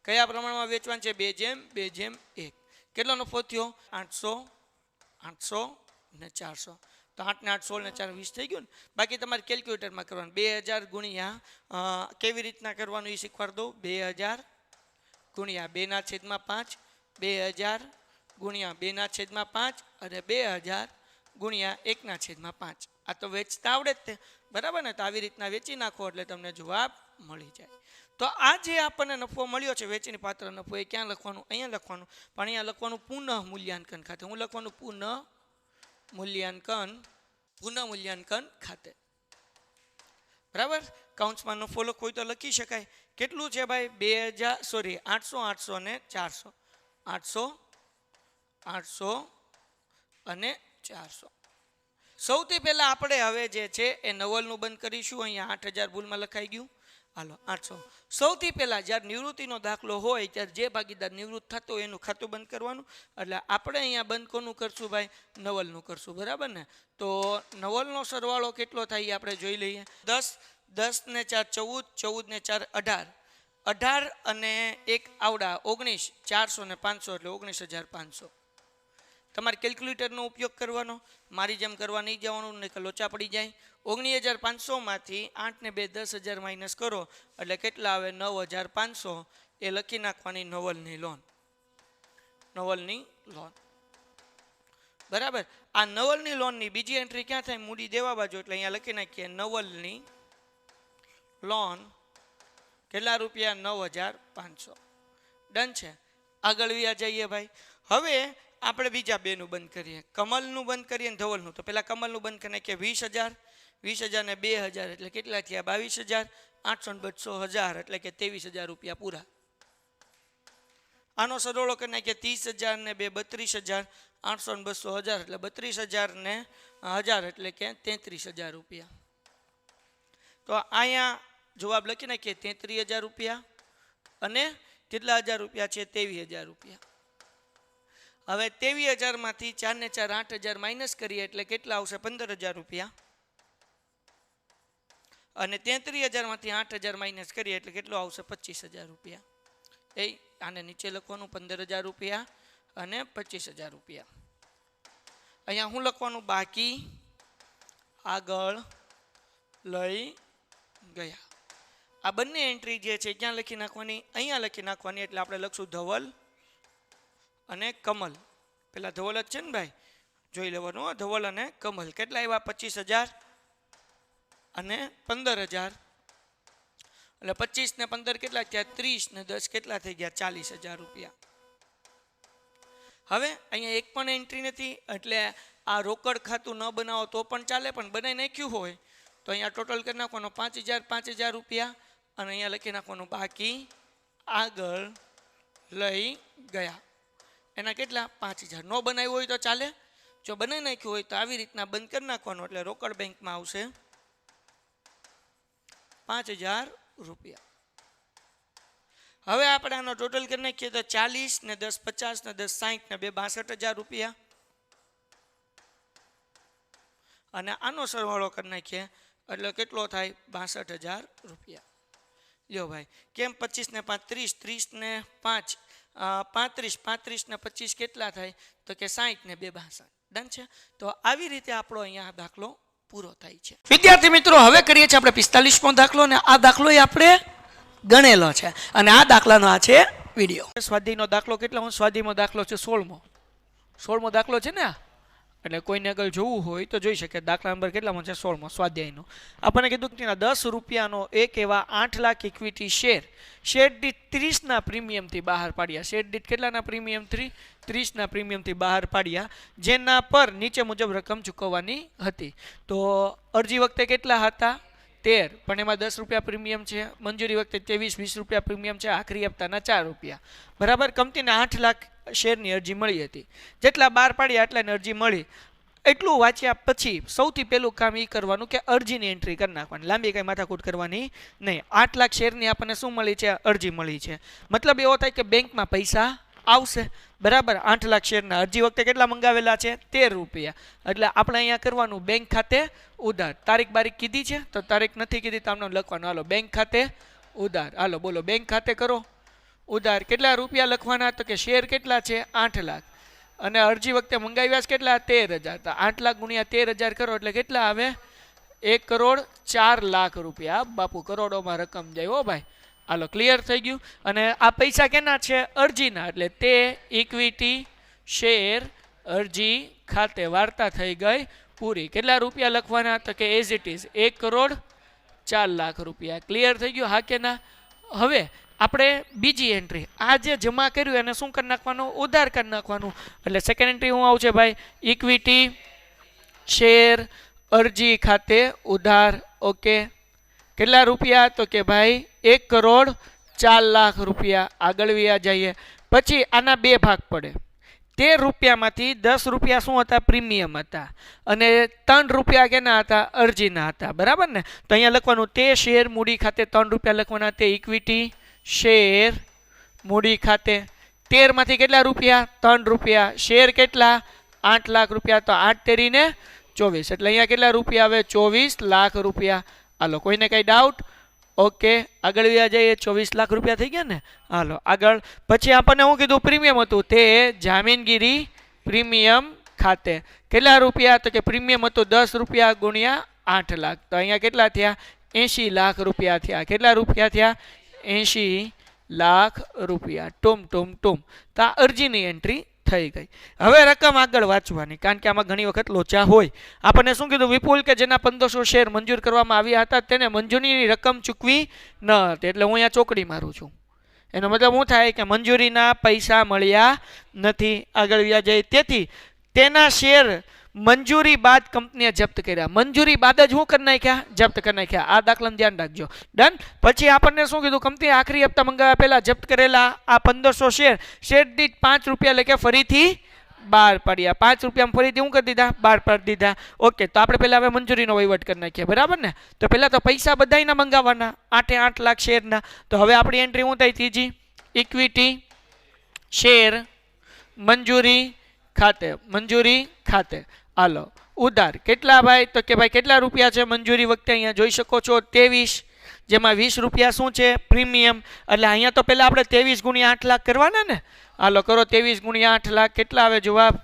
[SPEAKER 2] કયા પ્રમાણમાં વેચવાનું છે 2:2:1 કેટલો નફો થયો 800 800 ને 400 તો 8 ને 8 16 ને 4 20 થઈ ગયું ને બાકી તમારે કેલ્ક્યુલેટરમાં કરવાનું 2000 ગુણ્યા કેવી રીતના કરવાનું એ શીખવાડ દઉં 2000 ગુણ્યા 2/5 2000 ગુણ્યા 2/5 અને 2000 ગુણ્યા 1/5 આ તો વેચતા આવડે જ તે બરાબર ને તો આવી રીતના વેચી નાખો એટલે તમને જવાબ મળી જાય તો આ જે આપણને નફો મળ્યો છે વેચીની પાત્ર નફો એ ક્યાં લખવાનું અહીંયા લખવાનું પણ અહીંયા લખવાનું પુનઃ મૂલ્યાંકન ખાતે હું લખવાનું પુનઃ મૂલ્યાંકન ખાતે બરાબર કાઉન્સમાં નફો લખો તો લખી શકાય કેટલું છે ભાઈ 800 800 ને 400 800 800 અને 400 સૌથી પહેલાં આપણે હવે જે છે એ નવલનું બંધ કરીશું અહીંયા 8000 ભૂલમાં લખાઈ ગયું હાલો 800 સૌથી પહેલાં જ્યારે નિવૃત્તિનો દાખલો હોય ત્યારે જે ભાગીદાર નિવૃત્ત થતો હોય એનું ખાતું બંધ કરવાનું એટલે આપણે અહીંયા બંધ કોનું કરશું ભાઈ નવલનું કરશું બરાબર ને તો નવલનો સરવાળો કેટલો થાય એ આપણે જોઈ લઈએ 10 ને 4 14 14 ને 4 18 18 અને 1 આવડા 19 400 ને 500 એટલે 19500 તમારે કેલ્ક્યુલેટરનો ઉપયોગ કરવાનો મારી જેમ કરવા નહીં જવાનું ને લોચા પડી જાય 19500 માંથી 8 ને 2 10000 માઇનસ કરો એટલે કેટલા આવે 9500 એ લખી નાખવાની નવલની લોન બરાબર આ નવલની લોનની બીજી એન્ટ્રી ક્યાં થાય મૂડી દેવા બાજુ એટલે અહીંયા લખી નાખીએ નવલની લોન કેટલા રૂપિયા 9500 ડન છે આગળ વ્યા જઈએ ભાઈ હવે આપણે બીજા બેનું બંધ કરીએ કમલનું બંધ કરીએ ને ધવલનું તો પહેલાં કમલનું બંધ કરીને કે 20000 20000 ને 2000 એટલે કેટલા થયા 22000 800 ને 200 એટલે કે 23000 રૂપિયા પૂરા આનો સરવાળો કરીને કે 30000 ને 32000 800 ને 200 એટલે 32000 ને 1000 એટલે કે 33000 રૂપિયા તો અહીંયા જવાબ લખી નાખીએ 33000 રૂપિયા અને કેટલા હજાર રૂપિયા છે 23000 રૂપિયા હવે 23000 માંથી 4 ને 4 8000 માઇનસ કરીએ એટલે કેટલા આવશે 15000 રૂપિયા અને 33000 માંથી 8000 માઇનસ કરીએ એટલે કેટલો આવશે 25000 રૂપિયા એ આને નીચે લખવાનું 15000 રૂપિયા અને 25000 રૂપિયા અહીંયા હું લખવાનું બાકી આગળ લઈ ગયા આ બંને એન્ટ્રી જે છે ક્યાં લખી નાખવાની અહીંયા લખી નાખવાની એટલે આપણે લખશું ધવલ અને કમલ પેલા ધવલ જ છે ને ભાઈ જોઈ લેવાનું ધવલ અને કમલ કેટલા આવ્યા 25000 અને 15000 એટલે 25 ને 15 કેટલા થયા 30 ને 10 કેટલા થઈ ગયા 40000 રૂપિયા હવે અહીંયા એક પણ એન્ટ્રી નથી એટલે આ રોકડ ખાતું ન બનાવો તો પણ ચાલે પણ બનાવી નાખ્યું હોય તો અહીંયા ટોટલ કરી નાખવાનો 5000 રૂપિયા અને અહીંયા લખી નાખવાનું બાકી આગળ લઈ ગયા એના કેટલા 5000 ન બનાવ્યું હોય તો ચાલે જો બનાવી નાખ્યું હોય તો આવી રીતના બંધ કરી નાખવાનું એટલે રોકડ બેંકમાં આવશે 5000 રૂપિયા હવે આપણે આનો ટોટલ કરી નાખીએ તો 40 ને 10 50 ને 10 60 ને 2 62,000 રૂપિયા, અને આનો સરવાળો કરી નાખીએ એટલે કેટલો થાય 62,000 રૂપિયા. લ્યો ભાઈ, કેમ 25 ને 5 30, 30 ને 5 35, 35 ને 25 કેટલા થાય તો કે 60 ને 2 62. ડન છે. તો આવી રીતે આપણો અહીંયા દાખલો પૂરો થાય છે. વિદ્યાર્થી મિત્રો, હવે કરીએ છીએ આપણે 45મો દાખલો, ને આ દાખલો આપણે ગણેલો છે અને આ દાખલાનો આ છે વિડીયો. સ્વાધ્યાયનો દાખલો કેટલો? સ્વાધ્યાયનો દાખલો છે 16મો દાખલો છે ને આ, એટલે કોઈને આગળ જોવું હોય તો જોઈ શકે. દાખલા નંબર કેટલામાં છે? 16મો સ્વાધ્યાયનો. આપણને કીધું કે 10 રૂપિયાનો એક એવા 8 લાખ ઇક્વિટી શેર દીઠ 30ના પ્રીમિયમથી બહાર પાડ્યા. શેર દીઠ કેટલાના પ્રીમિયમ? 30ના પ્રીમિયમથી બહાર પાડ્યા, જેના પર નીચે મુજબ રકમ ચૂકવવાની હતી. તો અરજી વખતે કેટલા હતા? 13, પણ એમાં 10 રૂપિયા પ્રીમિયમ છે. મંજૂરી વખતે 23, 20 રૂપિયા પ્રીમિયમ છે. આખરી હપ્તાના 4 રૂપિયા. બરાબર. કંપનીને 8 લાખ શેરની અરજી મળી હતી. જેટલા બહાર પાડ્યા એટલાની અરજી મળી. એટલું વાંચ્યા પછી સૌથી પહેલું કામ એ કરવાનું કે અરજીની એન્ટ્રી કરી નાખવાની. લાંબી કંઈ માથાકૂટ કરવાની નહીં. 8 લાખ શેરની આપણને શું મળી છે? અરજી મળી છે. મતલબ એવો થાય કે બેંકમાં પૈસા આવશે. બરાબર. 8 લાખ શેરના અરજી વખતે કેટલા મંગાવેલા છે? 13 રૂપિયા. એટલે આપણે અહીંયા કરવાનું બેંક ખાતે ઉધાર. તારીખ બારીખ કીધી છે? તો તારીખ નથી કીધી તો આમને લખવાનું. હાલો, બેંક ખાતે ઉધાર. હાલો બોલો, બેંક ખાતે કરો ઉધાર. કેટલા રૂપિયા લખવાના? તો કે શેર કેટલા છે? 8 લાખ. અને અરજી વખતે મંગાવ્યા છે કેટલા? 13,000. તો 8 લાખ ગુણ્યા 13,000 કરો એટલે કેટલા આવે? 1,04,00,000 રૂપિયા. બાપુ કરોડોમાં રકમ જાય હો ભાઈ. હાલો, ક્લિયર થઈ ગયું. અને આ પૈસા કેના છે? અરજીના. એટલે તે ઇક્વિટી શેર અરજી ખાતે વાર્તા થઈ ગઈ પૂરી. કેટલા રૂપિયા લખવાના? તો કે એઝ ઇટ ઇઝ 1,04,00,000 રૂપિયા. ક્લિયર થઈ ગયું? હા કે ના? હવે આપણે બીજી એન્ટ્રી, આ જે જમા કર્યું એને શું કરી નાખવાનું? ઉધાર કરી નાખવાનું. એટલે સેકન્ડ એન્ટ્રી શું આવશે ભાઈ? ઇક્વિટી શેર અરજી ખાતે ઉધાર. ઓકે. કેટલા રૂપિયા? તો કે ભાઈ 1,04,00,000 રૂપિયા. આગળ વ્યા જઈએ. પછી આના બે ભાગ પડે. 13 રૂપિયામાંથી 10 રૂપિયા શું હતા? પ્રીમિયમ હતા. અને 3 રૂપિયા કેના હતા? અરજીના હતા. બરાબર ને? તો અહીંયા લખવાનું તે શેર મૂડી ખાતે 3 રૂપિયા લખવાના. તે ઇક્વિટી શેર મૂડી ખાતે 13 માંથી કેટલા રૂપિયા? 3 રૂપિયા. શેર કેટલા? 8 લાખ રૂપિયા. તો 8 તેરીને 24. એટલે અહીંયા કેટલા રૂપિયા આવે? 24 લાખ રૂપિયા. હાલો, કોઈને કઈ ડાઉટ? ઓકે, આગળ વ્યા જઈએ. 24 લાખ રૂપિયા થઈ ગયા ને? હાલો આગળ. પછી આપણને શું કીધું? પ્રીમિયમ હતું. તે જામીનગીરી પ્રીમિયમ ખાતે કેટલા રૂપિયા? તો કે પ્રીમિયમ હતું 10 રૂપિયા ગુણ્યા 8 લાખ. તો અહીંયા કેટલા થયા? 80 લાખ રૂપિયા થયા. કેટલા રૂપિયા થયા? 80 લાખ રૂપિયા. ટૂમ. તો આ અરજીની એન્ટ્રી થઈ ગઈ. હવે રકમ આગળ વાંચવાની, કારણ કે આમાં ઘણી વખત લોચા હોય. આપણને શું કીધું? વિપુલ કે જેના 1500 શેર મંજૂર કરવામાં આવ્યા હતા તેને મંજૂરીની રકમ ચૂકવી ન હતી. એટલે હું અહીંયા ચોકડી મારું છું. એનો મતલબ શું થાય? કે મંજૂરીના પૈસા મળ્યા નથી. આગળ વ્યા જાય. તેથી તેના શેર મંજૂરી બાદ કંપનીએ જપ્ત કર્યા. મંજૂરી બાદ જ શું કરી નાખ્યા? જપ્ત કરી નાખ્યા. આ દાખલાનું ધ્યાન રાખજો. ડન. પછી આપણને શું કીધું? કંપનીએ આખરી હપ્તા મંગાવ્યા પહેલા જપ્ત કરેલા આ 1500 શેર દીઠ 5 રૂપિયા લેખે ફરીથી બહાર પાડ્યા. 5 રૂપિયામાં ફરીથી શું કરી દીધા? બહાર પાડી દીધા. ઓકે. તો આપણે પહેલા હવે મંજૂરીનો વહીવટ કરી નાખીએ. બરાબર ને? તો પહેલા તો પૈસા બધાયના મંગાવવાના, 8 લાખ શેરના. તો હવે આપણી એન્ટ્રી શું થાય? ત્રીજી, ઇક્વિટી શેર મંજૂરી ખાતે. હાલો, ઉધાર કેટલા ભાઈ? તો કે ભાઈ કેટલા રૂપિયા છે મંજૂરી વખતે? અહીંયા જોઈ શકો છો 23, જેમાં 20 રૂપિયા શું છે? પ્રીમિયમ. એટલે અહીંયા તો પહેલા આપણે 23 ગુણ્યા 8 લાખ કરવાના ને? હાલો કરો. 23 ગુણ્યા 8 લાખ કેટલા આવે જવાબ?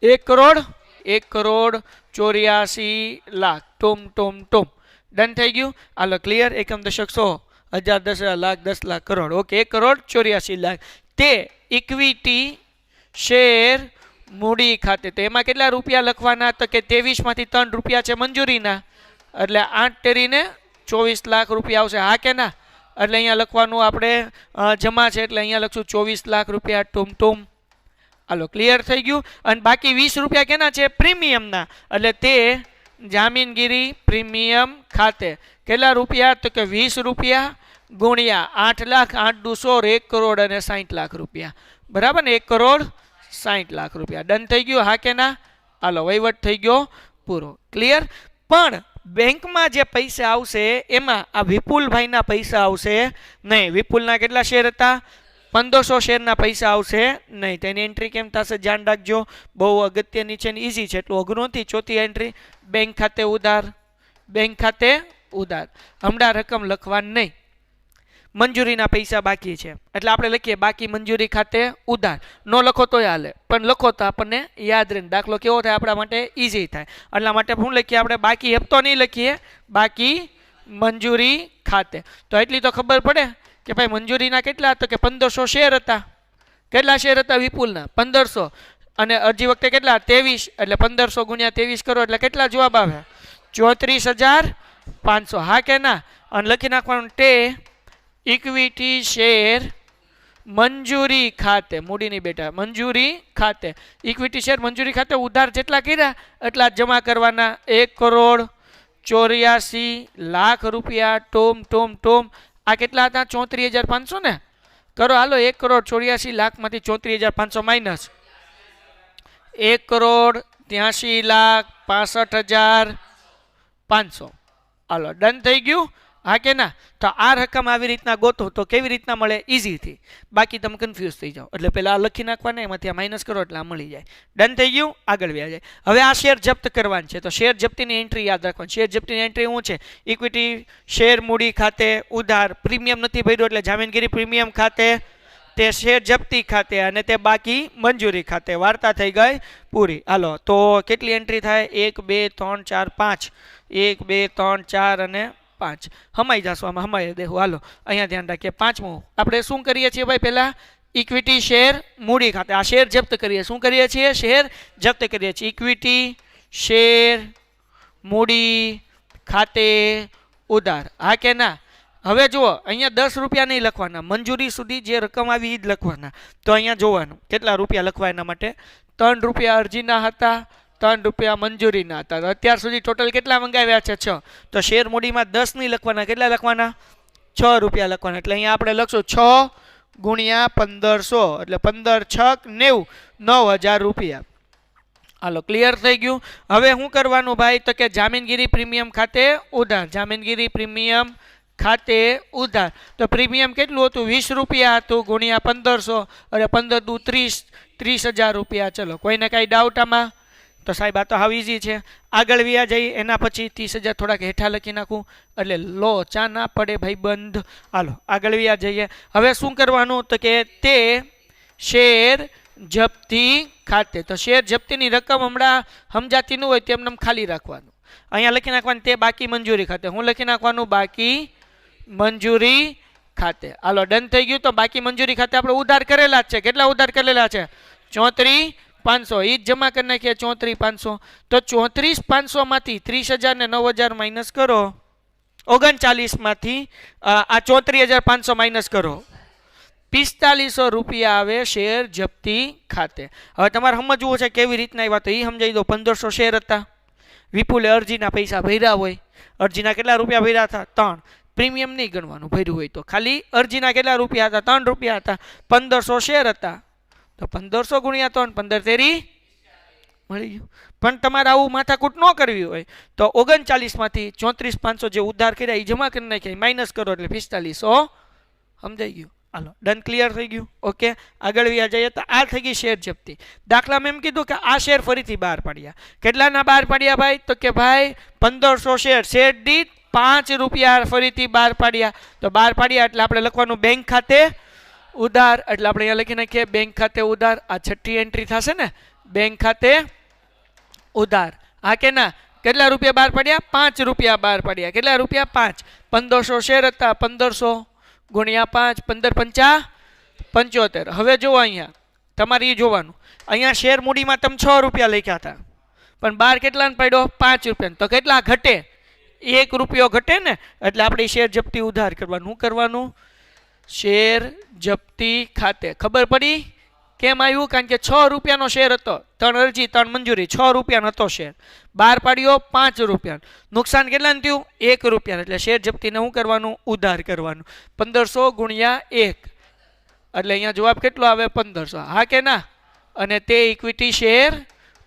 [SPEAKER 2] 1,84,00,000. ટૂમ. ડન થઈ ગયું? હાલો, ક્લિયર. એકમ દશક 100, હજાર, 10,000, લાખ, 10 લાખ, કરોડ. ઓકે. 1,84,00,000. તે ઇક્વિટી શેર મૂડી ખાતે. તો એમાં કેટલા રૂપિયા લખવાના? તો કે 23 માંથી 3 રૂપિયા છે મંજૂરીના. એટલે 8 તેરીને 24 લાખ રૂપિયા આવશે. હા કે ના? એટલે અહીંયા લખવાનું આપણે જમા છે એટલે અહીંયા લખશું 24 લાખ રૂપિયા. ટૂમ. હાલો, ક્લિયર થઈ ગયું. અને બાકી 20 રૂપિયા કેના છે? પ્રીમિયમના. એટલે તે જામીનગીરી પ્રીમિયમ ખાતે કેટલા રૂપિયા? તો કે 20 રૂપિયા ગુણ્યા 8 લાખ. 8 દુ 100, 1,60,00,000 રૂપિયા. બરાબર ને? 1,60,00,000 રૂપિયા. ડન થઈ ગયું? હા કે ના? હાલો, વહીવટ થઈ ગયો પૂરો. ક્લિયર. પણ બેંકમાં જે પૈસા આવશે એમાં આ વિપુલભાઈના પૈસા આવશે નહીં. વિપુલના કેટલા શેર હતા? 1500 શેરના પૈસા આવશે નહીં. તેની એન્ટ્રી કેમ થશે ધ્યાન રાખજો, બહુ અગત્યની છે ને ઈઝી છે, એટલું અઘરું નથી. ચોથી એન્ટ્રી બેંક ખાતે ઉધાર, બેંક ખાતે ઉધાર. હમણાં રકમ લખવાની નહીં. મંજૂરીના પૈસા બાકી છે એટલે આપણે લખીએ બાકી મંજૂરી ખાતે ઉધાર. ન લખો તોય હાલે, પણ લખો તો આપણને યાદ રહે. દાખલો કેવો થાય આપણા માટે? ઈઝી થાય. એટલા માટે શું લખીએ આપણે? બાકી હપ્તો નહીં લખીએ, બાકી મંજૂરી ખાતે. તો એટલી તો ખબર પડે કે ભાઈ મંજૂરીના કેટલા હતા? કે 1500 શેર હતા. કેટલા શેર હતા વિપુલના? 1500. અને અરજી વખતે કેટલા? 23. એટલે 1500 ગુણ્યા 23 કરો એટલે કેટલા જવાબ આવે? 34,500. હા કે ના? અને લખી નાખવાનું તે ઇક્વિટી શેર મંજૂરી ખાતે, મૂડીની બેટા મંજૂરી ખાતે, ઇક્વિટી શેર મંજૂરી ખાતે ઉધાર જેટલા કર્યા એટલા જમા કરવાના. 1,84,00,000 રૂપિયા. ટોમ આ કેટલા હતા? 34,500 ને? કરો હાલો, 1,84,00,000 માંથી 34,500 માઇનસ 1,83,65,500. હાલો ડન થઈ ગયું. હા કે ના? તો આ રકમ આવી રીતના ગોતો તો કેવી રીતના મળે? ઈઝીથી. બાકી તમે કન્ફ્યુઝ થઈ જાઓ એટલે પહેલા આ લખી નાખવાના, એમાંથી આ માઇનસ કરો એટલે આ મળી જાય. ડન થઈ ગયું. આગળ વ્યા જાય. હવે આ શેર જપ્ત કરવાનું છે તો શેર જપ્તીની એન્ટ્રી યાદ રાખવાની. શેર જપ્તીની એન્ટ્રી શું છે? ઇક્વિટી શેર મૂડી ખાતે ઉધાર, પ્રીમિયમ નથી ભર્યું એટલે જામીનગીરી પ્રીમિયમ ખાતે, તે શેર જપ્તી ખાતે અને તે બાકી મંજૂરી ખાતે. વાર્તા થઈ ગઈ પૂરી. હાલો તો કેટલી એન્ટ્રી થાય? 1 2 3 4 5. 1 2 3 4 અને 5. હમાઈ જશો આમાં, હમાઈ દેવું. હાલો અહીંયા ધ્યાન રાખીએ. પાંચમું આપણે શું કરીએ છીએ ભાઈ? પહેલા ઇક્વિટી શેર મૂડી ખાતે આ શેર જપ્ત કરીએ. શું કરીએ છીએ? શેર જપ્ત કરીએ છીએ. ઇક્વિટી શેર મૂડી ખાતે ઉધાર. હા કે ના? હવે જુઓ અહીંયા 10 રૂપિયા નહીં લખવાના, મંજૂરી સુધી જે રકમ આવી એ જ લખવાના. તો અહીંયા જોવાનું કેટલા રૂપિયા લખવા એના માટે. 3 રૂપિયા અરજીના હતા, 3 રૂપિયા મંજૂરીના હતા. અત્યાર સુધી ટોટલ કેટલા મંગાવ્યા છે? 6. તો શેર મૂડીમાં 10 નહીં લખવાના, કેટલા લખવાના? 6 રૂપિયા લખવાના. એટલે અહીંયા આપણે લખશું 6 ગુણ્યા 1500 એટલે 15 6 90, 9,000 રૂપિયા. હાલો ક્લિયર થઈ ગયું. હવે શું કરવાનું ભાઈ? તો કે જામીનગીરી પ્રીમિયમ ખાતે ઉધાર. જામીનગીરી પ્રીમિયમ ખાતે ઉધાર. તો પ્રીમિયમ કેટલું હતું? 20 રૂપિયા હતું ગુણ્યા 1500 અને 15 દુ 30, 30,000 રૂપિયા. ચલો કોઈને કાંઈ ડાઉટ આમાં? તો સાહેબ આ તો હાવ ઈઝી છે. આગળ વ્યા જઈ એના પછી 30,000 થોડાક હેઠા લખી નાખું એટલે લો ચા ના પડે ભાઈ બંધ. હાલો આગળ વ્યા જઈએ. હવે શું કરવાનું? તો કે તે શેર જપ્તી ખાતે. તો શેર જપ્તીની રકમ હમણાં સમજાતી ન હોય તેમને ખાલી રાખવાનું. અહીંયા લખી નાખવાનું તે બાકી મંજૂરી ખાતે. હું લખી નાખવાનું બાકી મંજૂરી ખાતે. હાલો ડન થઈ ગયું. તો બાકી મંજૂરી ખાતે આપણે ઉધાર કરેલા જ છે. કેટલા ઉધાર કરેલા છે? 34,500. એ જ જમા કરી નાખીએ 34,500. તો 34,500 માંથી 30,000 ને 9,000 માઇનસ કરો. 39 માંથી આ 34,500 માઇનસ કરો. 4500 રૂપિયા આવે શેર જપ્તી ખાતે. હવે તમારે સમજવું છે કેવી રીતના આવ્યા તો એ સમજાવી દો. 1500 શેર હતા. વિપુલે અરજીના પૈસા ભર્યા હોય. અરજીના કેટલા રૂપિયા ભર્યા હતા? 3. પ્રીમિયમ નહીં ગણવાનું, ભર્યું હોય તો. ખાલી અરજીના કેટલા રૂપિયા હતા? 3 રૂપિયા હતા. 1500 શેર હતા તો 1500 ગુણ્યા 3, 15 તેરી મળી ગયું. પણ તમારે આવું માથાકૂટ ન કરવી હોય તો 39 માંથી 34,500 જે ઉધાર કર્યા એ જમા કરી નાખ્યા, માઇનસ કરો એટલે 4500. સમજાઈ ગયું? હાલો ડન. ક્લિયર થઈ ગયું? ઓકે આગળ વ્યા જઈએ. તો આ થઈ ગઈ શેર જપ્તી. દાખલામાં એમ કીધું કે આ શેર ફરીથી બહાર પાડ્યા. કેટલાના બહાર પાડ્યા ભાઈ? તો કે ભાઈ 1500 શેર, શેર દીઠ 5 રૂપિયા ફરીથી બહાર પાડ્યા. તો બહાર પાડ્યા એટલે આપણે લખવાનું બેંક ખાતે ઉધાર. એટલે આપણે અહીંયા લખી નાખીએ બેંક ખાતે ઉધાર. આ છઠ્ઠી એન્ટ્રી થશે ને, બેંક ખાતે ઉધાર. હા કે ના? કેટલા રૂપિયા બહાર પાડ્યા? 5 રૂપિયા બહાર પાડ્યા. કેટલા રૂપિયા? 5. 1500 શેર હતા. 1500 ગુણ્યા 5, 15 5 75. હવે જુઓ અહીંયા તમારે એ જોવાનું. અહીંયા શેર મૂડીમાં તમે 6 રૂપિયા લખ્યા હતા પણ બહાર કેટલાને પાડ્યો? 5 રૂપિયા. તો કેટલા ઘટે? 1 રૂપિયો ઘટે ને. એટલે આપણે શેર જપ્તી ઉધાર કરવાનું. શું કરવાનું? શેર જપ્તી ખાતે. ખબર પડી કેમ આવ્યું? કારણ કે 6 રૂપિયાનો શેર હતો. 3 અરજી 3 મંજૂરી, 6 રૂપિયાનો હતો શેર. બહાર પાડ્યો 5 રૂપિયા. નુકસાન કેટલાનું થયું? 1 રૂપિયા. એટલે શેર જપ્તીને શું કરવાનું? ઉધાર કરવાનું. 1500 ગુણ્યા 1 એટલે અહીંયા જવાબ કેટલો આવે? 1500. હા કે ના? અને તે ઇક્વિટી શેર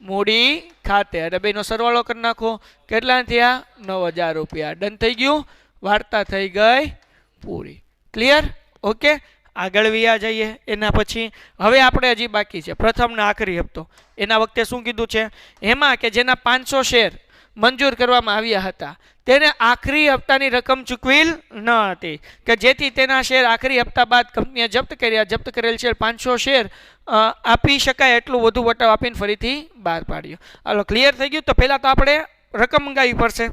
[SPEAKER 2] મૂડી ખાતે અને બેનો સરવાળો કરી નાખો. કેટલા થયા? 9,000 રૂપિયા. ડન થઈ ગયું. વાર્તા થઈ ગઈ પૂરી. ક્લિયર? ઓકે, આગળ વ્યા જઈએ. એના પછી હવે આપણે હજી બાકી છે પ્રથમના આખરી હપ્તો. એના વખતે શું કીધું છે? એમાં કે જેના 500 શેર મંજૂર કરવામાં આવ્યા હતા તેને આખરી હપ્તાની રકમ ચૂકવેલ ન હતી કે જેથી તેના શેર આખરી હપ્તા બાદ કંપનીએ જપ્ત કર્યા. જપ્ત કરેલ શેર 500 શેર આપી શકાય એટલું વધુ વટાવ આપીને ફરીથી બહાર પાડ્યો. હાલો, ક્લિયર થઈ ગયું. તો પહેલાં તો આપણે રકમ મંગાવવી પડશે.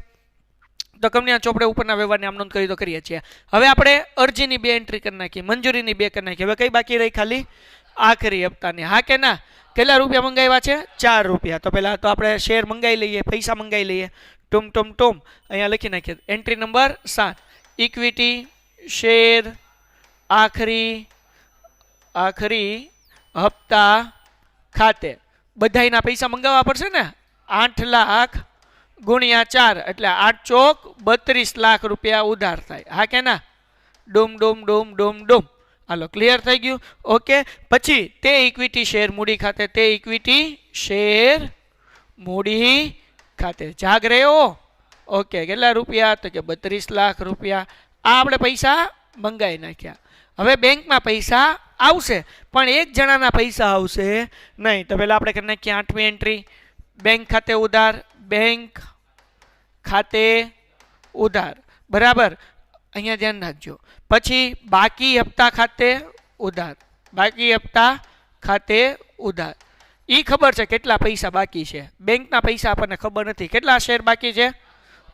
[SPEAKER 2] તો કંપનીના ચોપડે ઉપરના વ્યવહારની આમ નોંધ કરી તો કરીએ છીએ. હવે આપણે અરજીની 2 એન્ટ્રી કરી નાખી, મંજૂરીની 2 કરી નાખી. હવે કઈ બાકી રહી? ખાલી આખરી હપ્તાની. હા કે ના? કેટલા રૂપિયા મંગાવ્યા છે? 4 રૂપિયા. તો પહેલાં તો આપણે શેર મંગાવી લઈએ, પૈસા મંગાવી લઈએ. ટૂમ ટૂમ ટૂમ અહીંયા લખી નાખીએ. એન્ટ્રી નંબર 7, ઇક્વિટી શેર આખરી હપ્તા ખાતે. બધાયના પૈસા મંગાવવા પડશે ને. 8 લાખ ગુણ્યા 4 એટલે 8 ચોક 32 લાખ રૂપિયા ઉધાર થાય. હા કે ના? ડૂમ ડૂમ ડૂમ ડૂમ ડૂમ. હાલો, ક્લિયર થઈ ગયું. ઓકે, પછી તે ઇક્વિટી શેર મૂડી ખાતે, તે ઇક્વિટી શેર મૂડી ખાતે જાગ રહ્યો. ઓકે, કેટલા રૂપિયા? તો કે 32 લાખ રૂપિયા. આ આપણે પૈસા મંગાવી નાખ્યા. હવે બેંકમાં પૈસા આવશે પણ એક જણાના પૈસા આવશે નહીં. તો પહેલાં આપણે કરી નાખીએ 8મી એન્ટ્રી, બેંક ખાતે ઉધાર. બેંક ખાતે ઉધાર, બરાબર. અહીંયા ધ્યાન રાખજો. પછી બાકી હપ્તા ખાતે ઉધાર. બાકી હપ્તા ખાતે ઉધાર. એ ખબર છે કેટલા પૈસા બાકી છે. બેંકના પૈસા આપણને ખબર નથી. કેટલા શેર બાકી છે?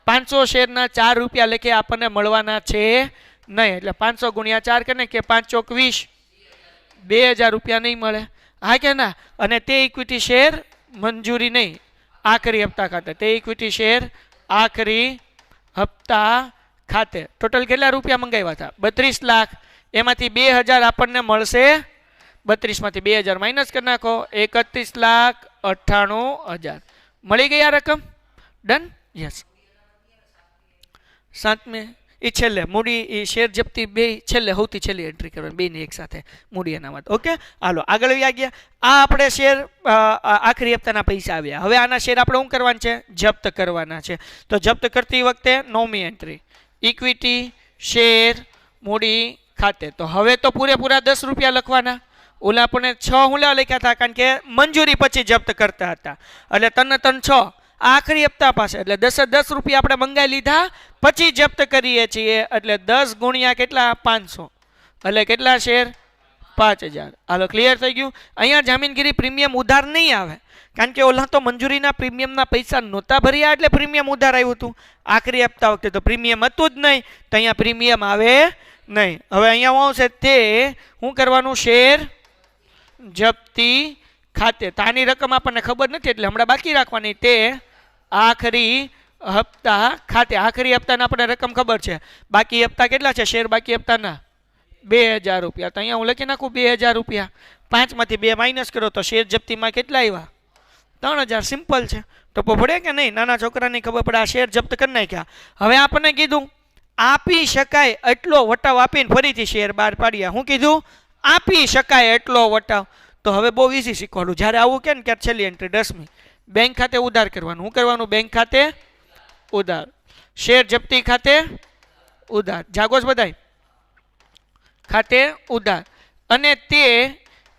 [SPEAKER 2] 500 શેરના 4 રૂપિયા લેખે આપણને મળવાના છે નહીં. એટલે 500 ગુણ્યા 4 કરીને કે 5 ચોક 20, 2,000 રૂપિયા નહીં મળે. હા કે ના? અને તે ઇક્વિટી શેર મંજૂરી નહીં, આખરી હપ્તા ખાતે. તે ઇક્વિટી શેર આખરી હપ્તા ખાતે ટોટલ કેટલા રૂપિયા મંગાવ્યા હતા? 32 લાખ. એમાંથી 2,000 આપણને મળશે. 32માંથી 2,000 માઇનસ કરી નાખો. 31,98,000 મળી ગઈ આ રકમ. ડન? યસ. 7મી એ છેલ્લે મૂડી એ શેર જપ્તી 2 છેલ્લે સૌથી છેલ્લી એન્ટ્રી કરવાની, બેની એક સાથે મૂડી અનામત. ઓકે, હાલો આગળ આવી ગયા. આ આપણે શેર આખરી હપ્તાના પૈસા આવ્યા. હવે આના શેર આપણે શું કરવાના છે? જપ્ત કરવાના છે. તો જપ્ત કરતી વખતે 9મી એન્ટ્રી, ઇક્વિટી શેર મૂડી ખાતે. તો હવે તો પૂરેપૂરા 10 રૂપિયા લખવાના. ઓલા આપણે 6 હુલા લખ્યા હતા કારણ કે મંજૂરી પછી જપ્ત કરતા હતા. એટલે 3 6 આખરી હપ્તા પાસે એટલે 10 રૂપિયા આપણે મંગાવી લીધા પછી જપ્ત કરીએ છીએ. એટલે 10 ગુણ્યા કેટલા? 500 એટલે કેટલા શેર? 5,000. હાલો, ક્લિયર થઈ ગયું. અહીંયા જામીનગીરી પ્રીમિયમ ઉધાર નહીં આવે કારણ કે ઓલા તો મંજૂરીના પ્રીમિયમના પૈસા નહોતા ભર્યા એટલે પ્રીમિયમ ઉધાર આવ્યું હતું. આખરી હપ્તા વખતે તો પ્રીમિયમ હતું જ નહીં, તો અહીંયા પ્રીમિયમ આવે નહીં. હવે અહીંયા શું આવશે? તે શું કરવાનું? શેર જપ્તી ખાતે. તો આની રકમ આપણને ખબર નથી એટલે હમણાં બાકી રાખવાની. તે આખરી હપ્તા ખાતે. આખરી હપ્તાના આપણને રકમ ખબર છે. બાકી હપ્તા કેટલા છે? શેર બાકી હપ્તાના 2,000 રૂપિયા. તો અહીંયા હું લખી નાખું 2,000 રૂપિયા. 5માંથી 2 માઇનસ કરો તો શેર જપ્તીમાં કેટલા આવ્યા? 3,000. સિમ્પલ છે. તો પડે કે નહીં? નાના છોકરાને ખબર પડે. આ શેર જપ્ત કરી નાખ્યા. હવે આપણને કીધું આપી શકાય એટલો વટાવ આપીને ફરીથી શેર બહાર પાડ્યા. શું કીધું? આપી શકાય એટલો વટાવ. તો હવે બહુ ઇઝી શીખવાડું. જ્યારે આવું કે ને ત્યારે છેલ્લી એન્ટ્રી 10મી, બેંક ખાતે ઉધાર કરવાનું. શું કરવાનું? બેંક ખાતે ઉધાર. શેર જપ્તી ખાતે ઉધાર. જાગોશ બધાય? ખાતે ઉધાર. અને તે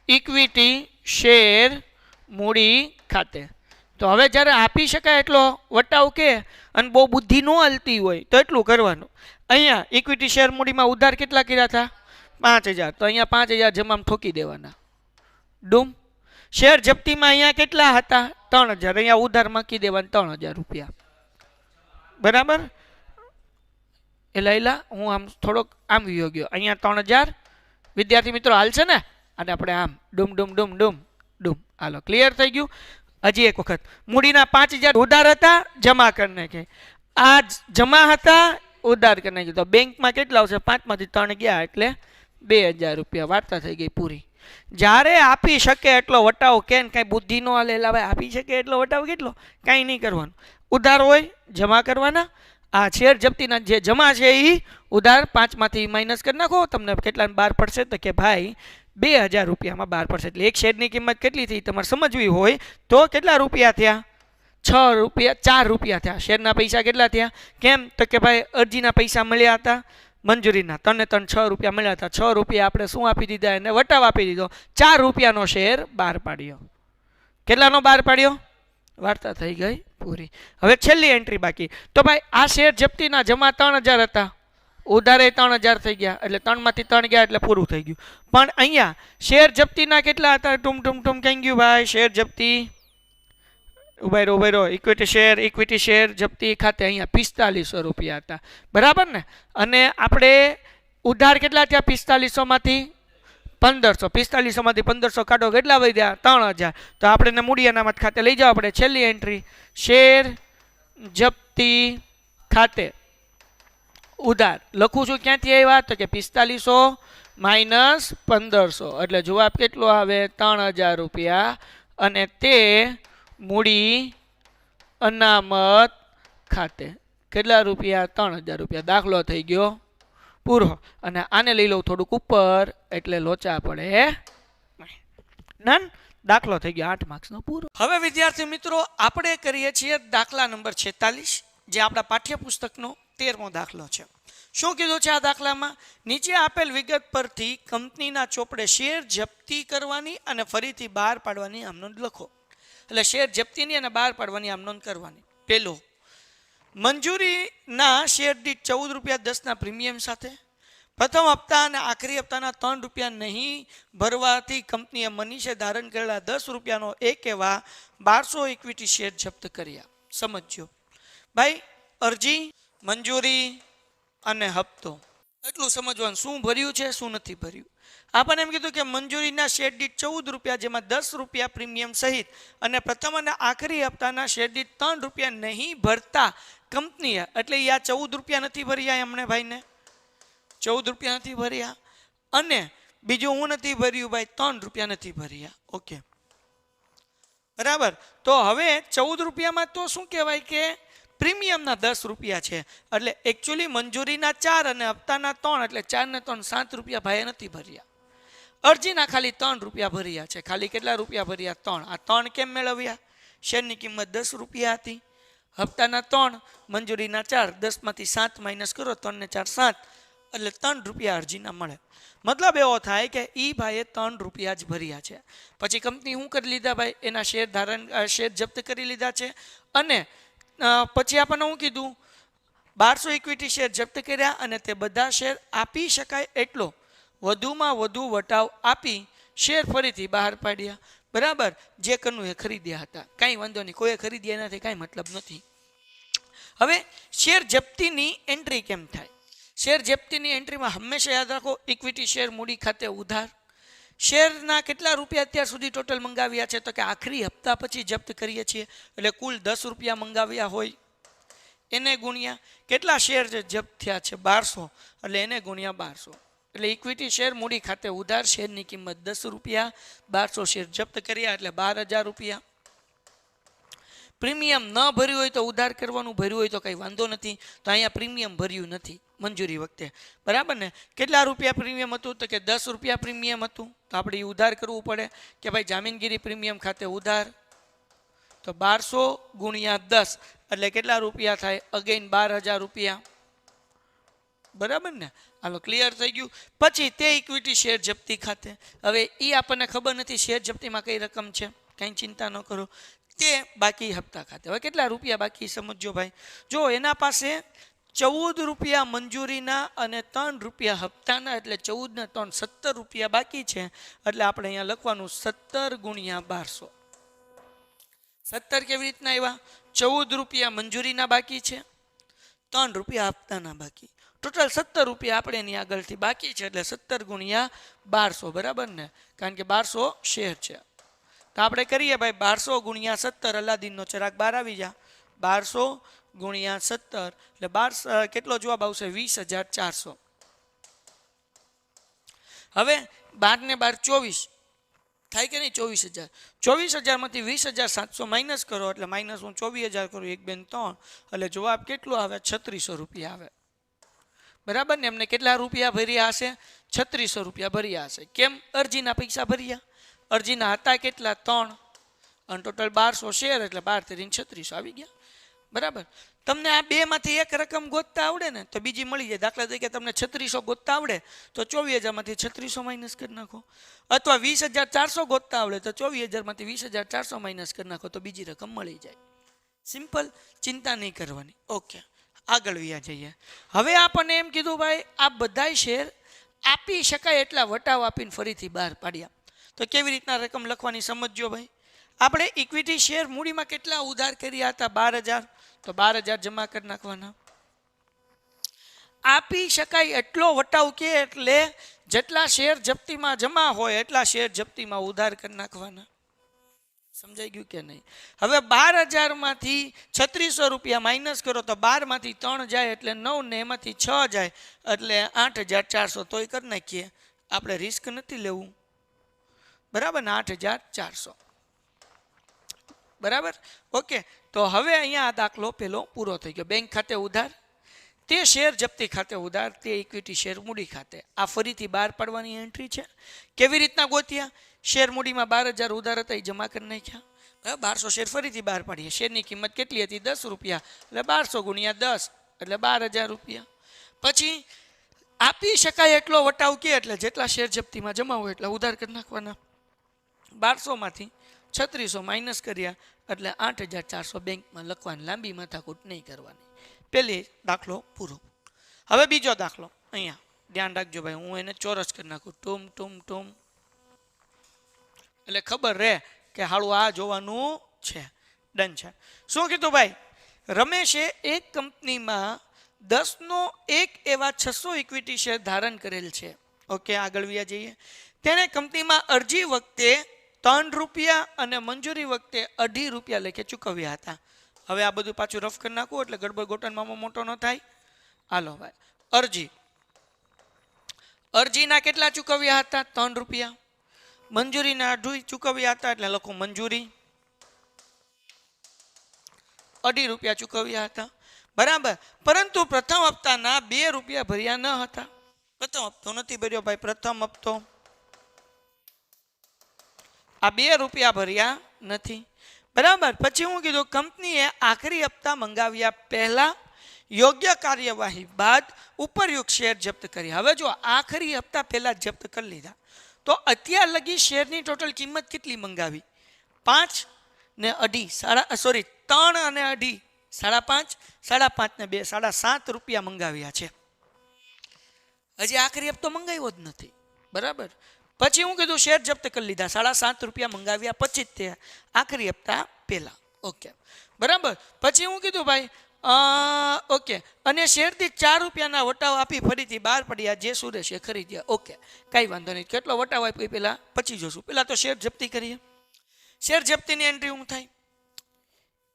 [SPEAKER 2] ઇક્વિટી શેર મૂડી ખાતે. તો હવે જ્યારે આપી શકાય એટલો વટાવ કે અને બહુ બુદ્ધિ ન હલતી હોય તો એટલું કરવાનું. અહીંયા ઇક્વિટી શેર મૂડીમાં ઉધાર કેટલા કર્યા હતા? 5,000. તો અહીંયા 5,000 જમામ ઠોકી દેવાના. ડૂમ. શેર જપ્તીમાં અહીંયા કેટલા હતા? 3,000. અહીંયા ઉધાર મૂકી દેવાના 3,000 રૂપિયા. બરાબર? એલા હું આમ થોડોક આમ વિયો ગયો. અહીંયા 3,000. વિદ્યાર્થી મિત્રો હાલ છે ને? અને આપણે આમ ડૂમ ડૂમ ડૂમ ડૂમ ડૂમ. હાલો, ક્લિયર થઈ ગયું. હજી એક વખત મૂડીના 5,000 ઉધાર હતા, જમા કરી નાખે. આ જમા હતા, ઉધાર કરી નાખ્યું. તો બેંકમાં કેટલા આવશે? 5માંથી 3 ગયા એટલે 2,000 રૂપિયા. વાર્તા થઈ ગઈ પૂરી. જ્યારે આપી શકે એટલો વટાવ કે કાંઈ બુદ્ધિ નો હાલે. ભાઈ આપી શકે એટલો વટાવ કેટલો? કાંઈ નહીં કરવાનું. ઉધાર હોય જમા કરવાના. આ શેર જપ્તીના જે જમા છે એ ઉધાર 5માંથી માઇનસ કરી નાખો. તમને કેટલા 12 પડશે? તો કે ભાઈ 2000 રૂપિયામાં 12%. એટલે એક શેરની કિંમત કેટલી થઈ તમારે સમજવી હોય તો કેટલા રૂપિયા થયા? 6 રૂપિયા, 4 રૂપિયા થયા. શેરના પૈસા કેટલા થયા? કેમ તો કે ભાઈ અરજીના પૈસા મળ્યા હતા, મંજૂરીના 6 રૂપિયા મળ્યા હતા. 6 રૂપિયા આપણે શું આપી દીધા? એને વટાવ આપી દીધો. 4 રૂપિયાનો શેર બહાર પાડ્યો. કેટલાનો બહાર પાડ્યો? વાર્તા થઈ ગઈ પૂરી. હવે છેલ્લી એન્ટ્રી બાકી. તો ભાઈ આ શેર જપ્તીના જમા 3000 હતા, ઉધારે 3000 થઈ ગયા, એટલે 3 માંથી 3 ગયા એટલે પૂરું થઈ ગયું. પણ અહીંયા શેર જપ્તીના કેટલા હતા? ટુમ ટુમ ટુમ કઈ ગયું ભાઈ? શેર જપ્તી ઉભા રહો ઇક્વિટી શેર જપ્તી ખાતે અહીંયા 4500 રૂપિયા હતા, બરાબર ને? અને આપણે ઉધાર કેટલા થયા? 4500 માંથી 1500. 4500 માંથી 1500 કાઢો, કેટલા વધ્યા? 3000. તો આપણે મૂડી અનામત ખાતે લઈ જાવ. આપણે છેલ્લી એન્ટ્રી શેર જપ્તી ખાતે ઉધાર લખું છું. ક્યાંથી આવ્યા? તો કે 4500 માઇનસ 1500 એટલે જવાબ કેટલો આવે? 3000 રૂપિયા. અને તે મૂડી અનામત ખાતે કેટલા રૂપિયા? 3000 રૂપિયા. દાખલો થઈ ગયો પૂરો. અને આને લઈ લઉં થોડુંક ઉપર એટલે લોચા પડે નન. દાખલો થઈ ગયો 8 માર્ક્સનો પૂરો. હવે વિદ્યાર્થી મિત્રો આપણે કરીએ છીએ દાખલા નંબર 46, જે આપણા પાઠ્યપુસ્તકનો 13મો દાખલો છે. શું કીધું છે આ દાખલામાં? નીચે આપેલ વિગત પરથી કંપનીના ચોપડે શેર જપ્તી કરવાની અને ફરીથી બહાર પાડવાની આમ નોંધ લખો. એટલે શેર જપ્તીની અને બહાર પાડવાની આમ નોંધ કરવાની. પહેલો, મંજૂરીના શેર દીઠ 14 રૂપિયા 10ના પ્રીમિયમ સાથે પ્રથમ હપ્તા અને આખરી હપ્તાના 3 રૂપિયા નહીં ભરવાથી કંપનીએ મનીષે ધારણ કરેલા 10 રૂપિયાનો એક એવા 1200 ઇક્વિટી શેર જપ્ત કર્યા. સમજજો ભાઈ, અરજી, મંજૂરી અને હપ્તો એટલું સમજવાનું. શું ભર્યું છે, શું નથી ભર્યું. આપણને એમ કીધું કે મંજૂરીના શેર દીઠ 14 રૂપિયા, જેમાં 10 રૂપિયા પ્રીમિયમ સહિત અને પ્રથમ અને આખરી હપ્તાના શેર દીઠ 3 રૂપિયા નહીં ભરતા કંપનીએ, એટલે આ 14 રૂપિયા નથી ભર્યા એમણે ભાઈને, 14 રૂપિયા નથી ભર્યા. અને બીજું હું નથી ભર્યું ભાઈ, 3 રૂપિયા નથી ભર્યા. ઓકે બરાબર. તો હવે 14 રૂપિયામાં તો શું કહેવાય કે પ્રીમિયમના 10 રૂપિયા છે, એટલે એકચ્યુઅલી મંજૂરીના 4 અને હપ્તાના 3, એટલે 4 ને 3 7 રૂપિયા ભાઈએ નથી ભર્યા. અરજીના ખાલી 3 રૂપિયા ભર્યા છે. ખાલી કેટલા રૂપિયા ભર્યા? 3. આ 3 કેમ મેળવ્યા? શેરની કિંમત 10 રૂપિયા હતી, હપ્તાના 3, મંજૂરીના 4, 10 માંથી 7 માઇનસ કરો, 3 ને 4 7, એટલે 3 રૂપિયા અરજીના મળે. મતલબ એવો થાય કે ઈ ભાઈએ 3 રૂપિયા જ ભર્યા છે. પછી કંપની શું કરી લીધા ભાઈ? એના શેર જપ્ત કરી લીધા છે. અને પછી આપણને શું કીધું? 1200 ઇક્વિટી શેર જપ્ત કર્યા અને તે બધા શેર આપી શકાય એટલો વધુમાં વધુ વટાવ આપી શેર ફરીથી બહાર પાડ્યા. બરાબર. જે કરનું એ ખરીદ્યા હતા, કાંઈ વાંધો નહીં, કોઈએ ખરીદ્યા નથી, કાંઈ મતલબ નથી. હવે શેર જપ્તીની એન્ટ્રી કેમ થાય? શેર જપ્તીની એન્ટ્રીમાં હંમેશા યાદ રાખો, ઇક્વિટી શેર મૂડી ખાતે ઉધાર. શેરના કેટલા રૂપિયા અત્યાર સુધી ટોટલ મંગાવ્યા છે? તો કે આખરી હપ્તા પછી જપ્ત કરીએ છીએ, એટલે કુલ 10 રૂપિયા મંગાવ્યા હોય એને ગુણ્યા કેટલા શેર જપ્ત થયા છે? 1200, એટલે એને ગુણ્યા 1200. એટલે ઇક્વિટી શેર મૂડી ખાતે ઉધાર, શેરની કિંમત 10 રૂપિયા, 1200 શેર જપ્ત કર્યા એટલે 12000 રૂપિયા. પ્રીમિયમ ન ભર્યું હોય તો ઉધાર કરવાનું, ભર્યું હોય તો કંઈ વાંધો નથી. તો અહીંયા પ્રીમિયમ ભર્યું નથી મંજૂરી વખતે, બરાબર ને? કેટલા રૂપિયા પ્રીમિયમ હતું? તો કે 10 રૂપિયા પ્રીમિયમ હતું. તો આપણે ઉધાર કરવું પડે કે ભાઈ જામીનગીરી પ્રીમિયમ ખાતે ઉધાર, તો 1200 ગુણ્યા 10 એટલે કેટલા રૂપિયા થાય? અગેન 12000 રૂપિયા, બરાબર ને? હાલો, ક્લિયર થઈ ગયું. પછી તે ઇક્વિટી શેર જપ્તી ખાતે, હવે એ આપણને ખબર નથી શેર જપ્તીમાં કઈ રકમ છે, કાંઈ ચિંતા ન કરો. તે બાકી હપ્તા ખાતે. હવે કેટલા રૂપિયા બાકી સમજો ભાઈ. જો એના પાસે 14 રૂપિયા મંજૂરીના અને 3 રૂપિયા હપ્તાના, એટલે 14 ને 3 17 રૂપિયા બાકી છે. એટલે આપણે અહીંયા લખવાનું 17 ગુણ્યા 1200. 17 કેવી રીતના આવ્યા? 14 રૂપિયા મંજૂરીના બાકી છે, 3 રૂપિયા હપ્તાના બાકી, ટોટલ 17 રૂપિયા આપણે એની આગળથી બાકી છે, એટલે 17 ગુણ્યા 1200, બરાબર ને? કારણ કે 1200 શેર છે. તો આપણે કરીએ ભાઈ 1200 ગુણ્યા 17, અલાદીનનો ચિરાગ બહાર આવી જા. 1200 ગુણ્યા 17 એટલે 12 કેટલો જવાબ આવશે? 20400. હવે 12 ને 12 24 થાય કે નહીં? 24000. 24000 માંથી 20700 માઇનસ કરો, એટલે માઇનસ હું 24000 કરું, 1 2 3, એટલે જવાબ કેટલો આવે? 3600 રૂપિયા આવે. બરાબર ને, એમને કેટલા રૂપિયા ભર્યા હશે? 3600 રૂપિયા ભર્યા હશે. કેમ? અરજીના પૈસા ભર્યા. અરજીના હતા કેટલા? 3 અને ટોટલ 1200 શેર એટલે 12 × 3600 આવી ગયા. બરાબર. તમને આ બે માંથી એક રકમ ગોતતા આવડે ને તો બીજી મળી જાય. દાખલા તરીકે તમને 3600 ગોતતા આવડે તો 24000 માંથી 3600 માઇનસ કરી નાખો, અથવા 20400 ગોતતા આવડે તો 24000 માંથી 20400 માઇનસ કરી નાખો તો બીજી રકમ મળી જાય. સિમ્પલ, ચિંતા નહીં કરવાની. ઓકે, આગળ વ્યા જઈએ. હવે આપણને એમ કીધું ભાઈ આ બધાય શેર આપી શકાય એટલા વટાવ આપીને ફરીથી બહાર પાડ્યા. તો કેવી રીતના રકમ લખવાની સમજજો ભાઈ. આપણે ઇક્વિટી શેર મૂડીમાં કેટલા ઉધાર કર્યા હતા? 12000. તો 12000 જમા કરી નાખવાના. આપી શકાય એટલો વટાવ કે એટલે જેટલા શેર જપ્તીમાં જમા હોય એટલા શેર જપ્તીમાં ઉધાર કરી નાખવાના. સમજાઈ ગયું કે નહીં? હવે 12000 માંથી 3600 રૂપિયા માઇનસ કરો તો 12 માંથી 3 જાય એટલે 9 ને એમાંથી 6 જાય એટલે 8400. તોય કરી નાખીએ, આપણે રિસ્ક નથી લેવું. બરાબર ને, 8400. બરાબર. ઓકે, તો હવે અહીંયા આ દાખલો પેલો પૂરો થઈ ગયો. બેંક ખાતે ઉધાર, તે શેર જપ્તી ખાતે ઉધાર, તે ઇક્વિટી શેર મૂડી ખાતે. આ ફરીથી બહાર પાડવાની એન્ટ્રી છે. કેવી રીતના ગોત્યા? શેર મૂડીમાં 12000 ઉધાર હતા એ જમા કરી નાખ્યા. 1200 શેર ફરીથી બહાર પાડીએ. શેરની કિંમત કેટલી હતી? 10 રૂપિયા એટલે 1200 × 10 એટલે 12000 રૂપિયા. પછી આપી શકાય એટલો વટાવ કે એટલે જેટલા શેર જપ્તીમાં જમા હોય એટલા ઉધાર કરી નાખવાના. 1200 માંથી 3600 માઇનસ કર્યા એટલે 8400 બેંકમાં લખવાની. લાંબી માથાકૂટ નહીં કરવાની. પહેલી દાખલો પૂરો. હવે બીજો દાખલો. અહીંયા ધ્યાન રાખજો ભાઈ, હું એને ચોરસ કરી નાખું. ટૂમ ટૂમ ટૂમ એટલે ખબર રહે કે હાળું આ જોવાનું છે. ડન છે. શું કીધું ભાઈ? રમેશે એક કંપનીમાં 10 એવા 600 ઇક્વિટી શેર ધારણ કરેલ છે. ઓકે, આગળ વ્યા જઈએ. તેણે કંપનીમાં અરજી વખતે 3 રૂપિયા અને મંજૂરી વખતે 2.5 રૂપિયા લેખે ચૂકવ્યા હતા. હવે આ બધું પાછું રફ કરી નાખવું એટલે ગડબડ ગોટનમાં મોટો ન થાય. હાલો ભાઈ, અરજીના કેટલા ચૂકવ્યા હતા? 3 રૂપિયા. મંજૂરીના 2.5 ચૂકવ્યા હતા એટલે લખો મંજૂરી. 2.5 રૂપિયા ચૂકવ્યા હતા. બરાબર. પરંતુ પ્રથમ હપ્તાના 2 રૂપિયા ભર્યા ન હતા. પ્રથમ હપ્તો નથી ભર્યો ભાઈ. પ્રથમ હપ્તો આ 2 રૂપિયા ભર્યા નથી. બરાબર. પછી હું કીધું કંપનીએ આખરી હપ્તા મંગાવ્યા પહેલા યોગ્ય કાર્યવાહી બાદ ઉપરયુક્ત શેર જપ્ત કરી. હવે જો આખરી હપ્તા પહેલા જપ્ત કરી લીધા તો અત્યાર લગી શેરની ટોટલ કિંમત કેટલી મંગાવી? 5 ને 2.5 3 અને 2.5 5.5 5.5 ને 2 7.5 રૂપિયા મંગાવ્યા છે. હજી આખરી હપ્તો મંગાવ્યો જ નથી. બરાબર. પછી હું કીધું શેર જપ્ત કરી લીધા. 7.5 રૂપિયા મંગાવ્યા પછી તે આખરી હપ્તા પહેલા. ઓકે, બરાબર. પછી હું કીધું ભાઈ ઓકે, અને શેરથી 4 રૂપિયાના વટાવ આપી ફરીથી બહાર પડ્યા જે સુરેશે ખરીદ્યા. ઓકે, કાંઈ વાંધો નહીં. કેટલો વટાવ આપ્યો પહેલાં પછી જોશું. પહેલાં તો શેર જપ્તી કરીએ. શેર જપ્તીની એન્ટ્રી હું થાય?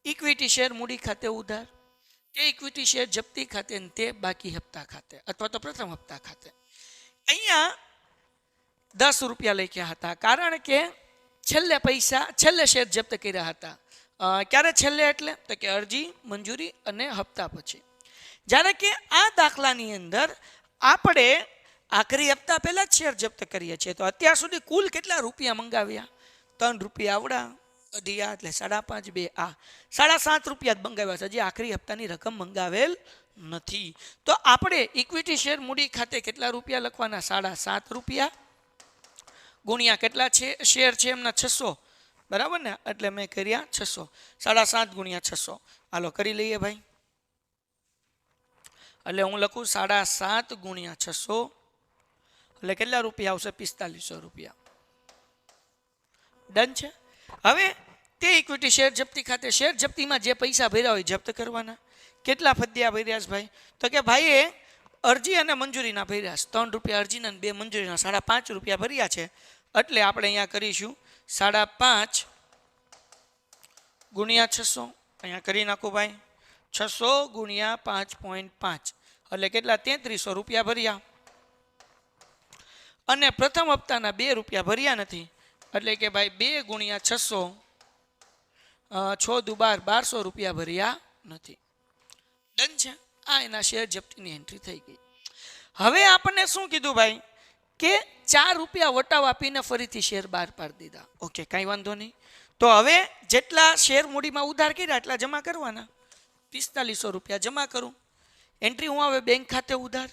[SPEAKER 2] ઇક્વિટી શેર મૂડી ખાતે ઉધાર, તે ઇક્વિટી શેર જપ્તી ખાતે અને તે બાકી હપ્તા ખાતે અથવા તો પ્રથમ હપ્તા ખાતે. અહીંયા 10 રૂપિયા લખ્યા હતા કારણ કે છેલ્લે શેર જપ્ત કર્યા હતા. ક્યારે છેલ્લે? એટલે તો કે અરજી, મંજૂરી અને હપ્તા પછી. જ્યારે કે આ દાખલાની અંદર આપણે આખરી હપ્તા પહેલા જ શેર જપ્ત કરીએ છીએ. તો અત્યાર સુધી કુલ કેટલા રૂપિયા મંગાવ્યા? 3 રૂપિયા આવડા, 2.5 એટલે 5.5 2 આ 7.5 રૂપિયા જ મંગાવ્યા છે. હજી આખરી હપ્તાની રકમ મંગાવેલ નથી. તો આપણે ઇક્વિટી શેર મૂડી ખાતે કેટલા રૂપિયા લખવાના? 7.5 રૂપિયા ગુણ્યા કેટલા છે શેર છે એમના? 600. બરાબર ને, એટલે મેં કર્યા 600. 7.5 ગુણ્યા 600. હાલો કરી લઈએ ભાઈ. એટલે હું લખું 7.5 ગુણ્યા 600 એટલે કેટલા રૂપિયા આવશે? 4500 રૂપિયા. ડન છે. હવે તે ઇક્વિટી શેર જપ્તી ખાતે શેર જપ્તીમાં જે પૈસા ભર્યા હોય જપ્ત કરવાના. કેટલા ફદ્યા ભર્યા છે ભાઈ? તો કે ભાઈએ અરજી અને મંજૂરીના ભર્યા છે 3 રૂપિયા અરજીના અને 2 મંજૂરીના 5.5 રૂપિયા ભર્યા છે. એટલે આપણે અહીંયા કરીશું 5.5 ગુણ્યા 600. અહીંયા કરી નાખો ભાઈ. 600 ગુણ્યા 5.5 એટલે કેટલા? 3300 રૂપિયા ભર્યા. અને પ્રથમ હપ્તાના 2 રૂપિયા ભર્યા નથી એટલે કે ભાઈ 2 ગુણ્યા 600 6 દુ 12 રૂપિયા ભર્યા નથી. ડન છે. આ એના શેર જપ્તીની એન્ટ્રી થઈ ગઈ. હવે આપણને શું કીધું ભાઈ કે 4 રૂપિયા વટાવ આપીને ફરીથી શેર બહાર પાડી દીધા. ઓકે, કાંઈ વાંધો નહીં. તો હવે જેટલા શેર મૂડીમાં ઉધાર કર્યા એટલા જમા કરવાના. 4500 રૂપિયા જમા કરું. એન્ટ્રી હું આવે બેંક ખાતે ઉધાર,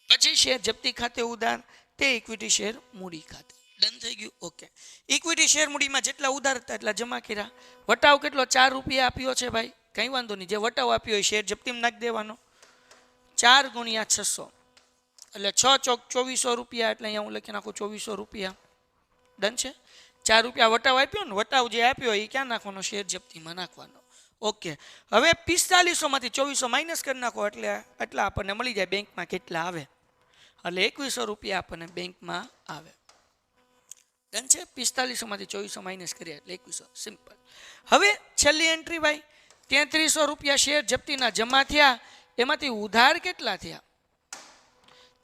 [SPEAKER 2] પછી શેર જપ્તી ખાતે ઉધાર, તે ઇક્વિટી શેર મૂડી ખાતે. ડન થઈ ગયું. ઓકે, ઇક્વિટી શેર મૂડીમાં જેટલા ઉધાર હતા એટલા જમા કર્યા. વટાવ કેટલો? 4 રૂપિયા આપ્યો છે ભાઈ. કંઈ વાંધો નહીં, જે વટાવ આપ્યો હોય શેર જપ્તીમાં નાખી દેવાનો. 4 ગુણ્યા 600 એટલે 6 ચોક 2400 રૂપિયા. એટલે અહીંયા હું લખી નાખું 2400 રૂપિયા. ડન છે. 4 રૂપિયા વટાવ આપ્યો ને, વટાવ જે આપ્યો એ ક્યાં નાખવાનો? શેર જપ્તીમાં નાખવાનો. ઓકે, હવે 4500 માંથી 2400 માઇનસ કરી નાખો એટલે એટલા આપણને મળી જાય બેંકમાં કેટલા આવે. એટલે 2100 રૂપિયા આપણને બેંકમાં આવે. ડન છે. 4500 માંથી 2400 માઇનસ કરીએ એટલે 2100. સિમ્પલ. હવે છેલ્લી એન્ટ્રી ભાઈ 3300 રૂપિયા શેર જપ્તીના જમા થયા, એમાંથી ઉધાર કેટલા થયા?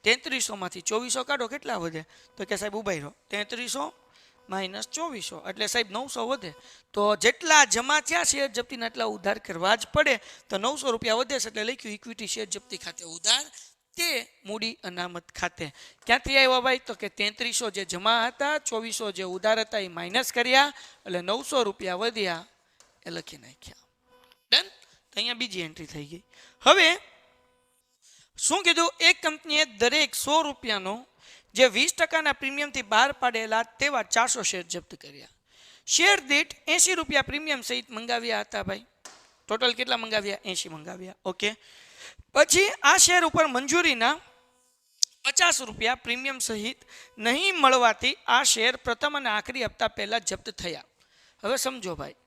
[SPEAKER 2] 3300 માંથી 2400 કાઢો, કેટલા વધે? તો કે સાહેબ ઉભા રહો, 3300 માઇનસ 2400 એટલે સાહેબ 900 વધે. તો જેટલા જમા થયા શેર જપ્તીના એટલા ઉધાર કરવા જ પડે. તો 900 રૂપિયા વધે છે એટલે લખ્યું ઇક્વિટી શેર જપ્તી ખાતે ઉધાર, તે મૂડી અનામત ખાતે. ક્યાંથી આવ્યા ભાઈ? તો કે 3300 જે જમા હતા, 2400 જે ઉધાર હતા એ માઇનસ કર્યા એટલે 900 રૂપિયા વધ્યા એ લખી નાખ્યા. ડન. તો અહીંયા બીજી એન્ટ્રી થઈ ગઈ. હવે શું કીધું? એક કંપનીએ દરેક 100 રૂપિયાનો જે 20% પ્રીમિયમથી બહાર પાડેલા તેવા 400 શેર જપ્ત કર્યા. શેર દીઠ 80 રૂપિયા પ્રીમિયમ સહિત મંગાવ્યા હતા ભાઈ. ટોટલ કેટલા મંગાવ્યા? 80 મંગાવ્યા. ઓકે, પછી આ શેર ઉપર મંજૂરીના 50 રૂપિયા પ્રીમિયમ સહિત નહીં મળવાથી આ શેર પ્રથમ અને આખરી હપ્તા પહેલા જપ્ત થયા. હવે સમજો ભાઈ,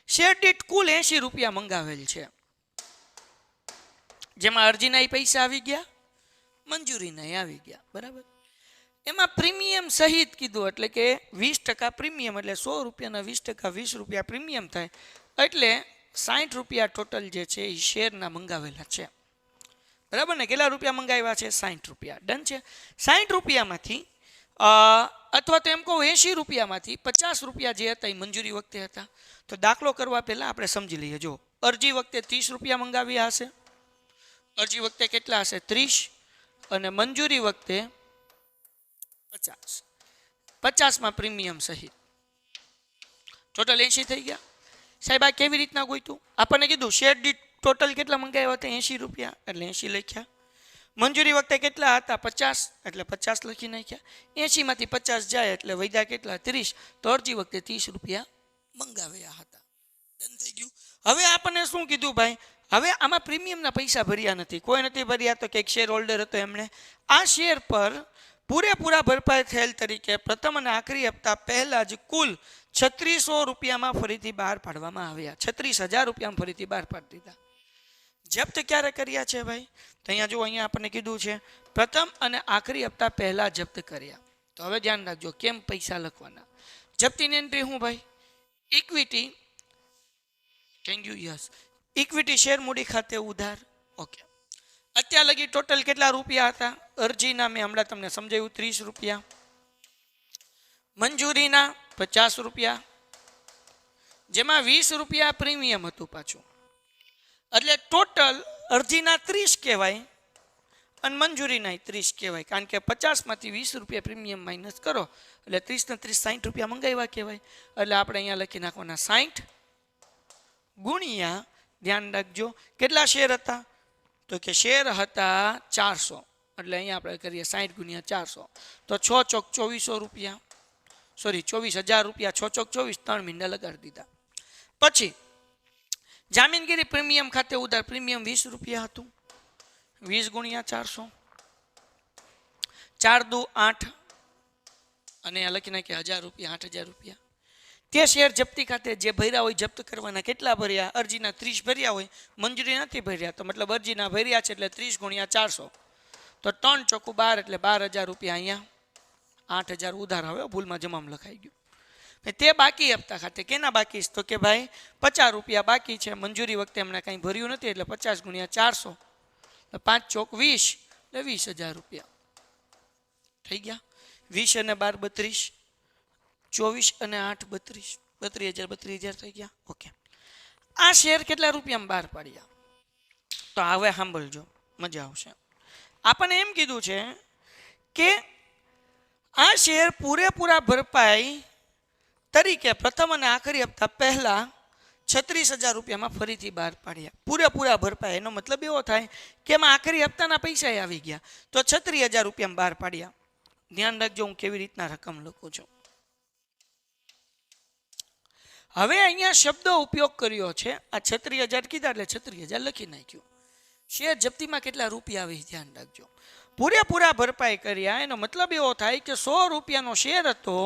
[SPEAKER 2] શેર દીઠ કુલ 80 રૂપિયા મંગાવેલ છે, જેમાં અરજીના પૈસા આવી ગયા, મંજૂરીના આવી ગયા, બરાબર. એમાં પ્રીમિયમ સહિત કીધું એટલે કે 20% પ્રીમિયમ એટલે 100 રૂપિયાના 20% 20 રૂપિયા પ્રીમિયમ થાય એટલે 60 રૂપિયા ટોટલ જે છે એ શેરના મંગાવેલા છે, બરાબર ને? કેટલા રૂપિયા મંગાવ્યા છે? 60 રૂપિયા. ડન છે. 60 રૂપિયામાંથી અથવા તો એમ કહું 80 રૂપિયામાંથી 50 રૂપિયા જે હતા એ મંજૂરી વખતે હતા. તો દાખલો કરવા પહેલાં આપણે સમજી લઈએ. જો અરજી વખતે 30 રૂપિયા મંગાવ્યા હશે, અરજી વખતે કેટલા હશે? 30, અને મંજૂરી વખતે 50. 50માં પ્રીમિયમ સહિત ટોટલ 80 થઈ ગયા. સાહેબ આ કેવી રીતના ગોઈતું? આપણને કીધું શેર દીઠ ટોટલ કેટલા મંગાવ્યા હતા? 80 રૂપિયા એટલે 80 લખ્યા. મંજૂરી વખતે કેટલા હતા? 50 એટલે 50 લખી નાખ્યા. 80 માંથી 50 જાય એટલે વધ્યા કેટલા? 30. તો અરજી વખતે 30 રૂપિયા મંગાવ્યા હતા. ડન થઈ ગયું. હવે આપણને શું કીધું ભાઈ? હવે આમાં પ્રીમિયમના પૈસા ભર્યા નથી, કોઈ નથી ભર્યા. તો કે શેર હોલ્ડર હતો એમણે આ શેર પર પૂરેપૂરા ભરપાઈ થયેલ તરીકે પ્રથમ અને આખરી હપ્તા પહેલા જ કુલ 3600 રૂપિયામાં ફરીથી બહાર પાડવામાં આવ્યા. 36000 રૂપિયામાં ફરીથી બહાર પાડી દીધા. જપ્ત ક્યારે કર્યા છે ભાઈ? તો અહીંયા જો, અહીંયા આપણને કીધું છે પ્રથમ અને આખરી હપ્તા પહેલા જપ્ત કર્યા. તો હવે ધ્યાન રાખજો કેમ પૈસા લખવાના. જપ્તીની એન્ટ્રી હું ભાઈ? Equity, thank you, yes, equity share મૂડી ખાતે ઉધાર. ઓકે, અત્યાર લગી ટોટલ કેટલા રૂપિયા હતા? અરજીના મેં હમણાં તમને સમજાવ્યું 30 રૂપિયા, મંજૂરીના 50 રૂપિયા, જેમાં 20 રૂપિયા પ્રીમિયમ હતું પાછું. એટલે ટોટલ અરજીના 30 કહેવાય અને મંજૂરીના 30 કહેવાય, કારણ કે 50 માંથી 20 રૂપિયા પ્રીમિયમ માઇનસ કરો એટલે 30 ને 30 60 રૂપિયા મંગાવ્યા કહેવાય. એટલે આપણે અહીંયા લખી નાખવાના 60 ગુણ્યા, ધ્યાન રાખજો કેટલા શેર હતા? તો કે શેર હતા 400 એટલે અહીંયા આપણે કરીએ 60 ગુણ્યા 400 તો 6 ચોક 2400 રૂપિયા, સોરી 24000 રૂપિયા. 6 ચોક 24, 3 મહિના લગાડી દીધા. પછી જામીનગીરી પ્રીમિયમ ખાતે ઉધાર પ્રીમિયમ 20 રૂપિયા હતું, 20 ગુણ્યા 400, 4 દુ 8 અને આ લખી નાખીએ 1000 રૂપિયા, 8000 રૂપિયા. તે શેર જપ્તી ખાતે જે ભર્યા હોય જપ્ત કરવાના કેટલા ભર્યા? અરજીના 30 ભર્યા હોય, મંજૂરી નથી ભર્યા, તો મતલબ અરજીના ભર્યા છે એટલે 30 ગુણ્યા 400 તો 3 ચોખ્ખું 12 એટલે 12000 રૂપિયા. અહીંયા 8000 ઉધાર, હવે ભૂલમાં જમામ લખાઈ ગયું. તે બાકી હપ્તા ખાતે કેના બાકી? તો કે ભાઈ 50 રૂપિયા બાકી છે, મંજૂરી વખતે એમણે કંઈ ભર્યું નથી એટલે 50 ગુણ્યા 400 5 ચોક 20 એટલે 20000 રૂપિયા થઈ ગયા. 20 અને 12 32, 24 અને 8 32, 32000 થઈ ગયા. ઓકે, આ શેર કેટલા રૂપિયામાં બહાર પાડ્યા? તો હવે સાંભળજો, મજા આવશે. આપણને એમ કીધું છે કે આ શેર પૂરેપૂરા ભરપાઈ તરીકે પ્રથમ અને આખરી હપ્તા પહેલા 36,000 રૂપિયામાં ફરીથી બહાર પાડ્યા. પૂરેપૂરા ભરપાઈ એનો મતલબ એવો થાય કે એમાં આખરી હપ્તાના પૈસા આવી ગયા તો 36,000 રૂપિયામાં બહાર પાડ્યા. ધ્યાન રાખજો હું કેવી રીતના રકમ લખું છું. હવે અહીંયા શબ્દ ઉપયોગ કર્યો છે. આ 36,000 કીધા એટલે 36,000 લખી નાખ્યું. શેર જપ્તીમાં કેટલા રૂપિયા આવે ધ્યાન રાખજો. પૂરેપૂરા ભરપાઈ કર્યા એનો મતલબ એવો થાય કે 100 રૂપિયાનો શેર હતો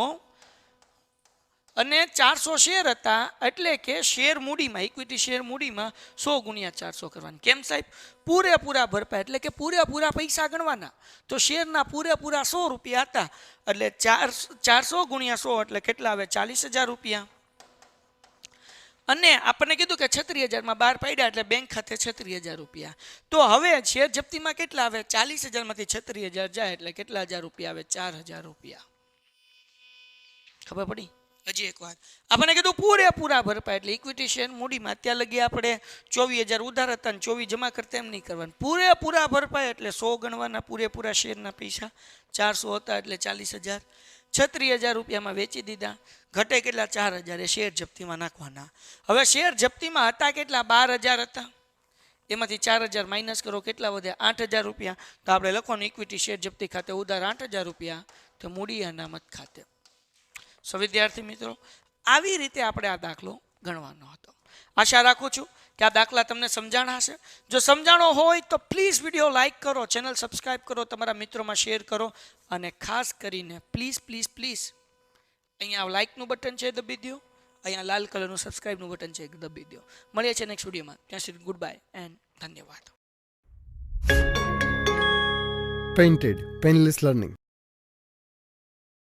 [SPEAKER 2] અને 400 શેર હતા, એટલે કે શેર મૂડીમાં ઇક્વિટી શેર મૂડીમાં 100 ગુણ્યા 400 કરવાની. કેમ સાહેબ? પૂરેપૂરા ભરપાઈ એટલે કે પૂરેપૂરા પૈસા ગણવાના. તો શેરના પૂરેપૂરા 100 રૂપિયા હતા એટલે 400 ગુણ્યા 100 એટલે કેટલા આવે? 40,000 રૂપિયા. અને આપણને કીધું કે 36,000માં બહાર પાડ્યા એટલે બેંક ખાતે 36,000 રૂપિયા. તો હવે શેર જપ્તીમાં કેટલા આવે? 40,000માંથી 36,000 જાય એટલે કેટલા હજાર રૂપિયા આવે? 4,000 રૂપિયા. ખબર પડી? હજી એક વાત, આપણને કીધું પૂરેપૂરા ભરપાઈ એટલે ઇક્વિટી શેર મૂડીમાં અત્યાર લગી આપણે 24,000 ઉધાર હતા અને 24 જમા કરતા એમ નહીં કરવાનું. પૂરેપૂરા ભરપાઈ એટલે 100 ગણવાના પૂરેપૂરા શેરના પૈસા. 400 હતા એટલે 40,000. 36,000 રૂપિયામાં વેચી દીધા. ઘટે કેટલા? 4,000. એ શેર જપ્તીમાં નાખવાના. હવે શેર જપ્તીમાં હતા કેટલા? 12,000 હતા. એમાંથી 4,000 માઇનસ કરો, કેટલા વધ્યા? 8,000 રૂપિયા. તો આપણે લખવાનું ઇક્વિટી શેર જપ્તી ખાતે ઉધાર 8,000 રૂપિયા, તો મૂડી અનામત ખાતે. સો વિદ્યાર્થી મિત્રો, આવી રીતે આપણે આ દાખલો ગણવાનો હતો. આશા રાખું છું કે આ દાખલા તમને સમજાણા હશે. જો સમજાણો હોય તો પ્લીઝ વિડીયો લાઇક કરો, ચેનલ સબસ્ક્રાઈબ કરો, તમારા મિત્રોમાં શેર કરો અને ખાસ કરીને પ્લીઝ પ્લીઝ પ્લીઝ અહીંયા લાઇકનું બટન છે દબી દો, અહીંયા લાલ કલરનું સબસ્ક્રાઈબનું બટન છે દબી દો. મળીએ છીએ નેક્સ્ટ વિડીયોમાં. ત્યાં સુધી ગુડ બાય એન્ડ ધન્યવાદ.
[SPEAKER 1] Painted, Painless Learning.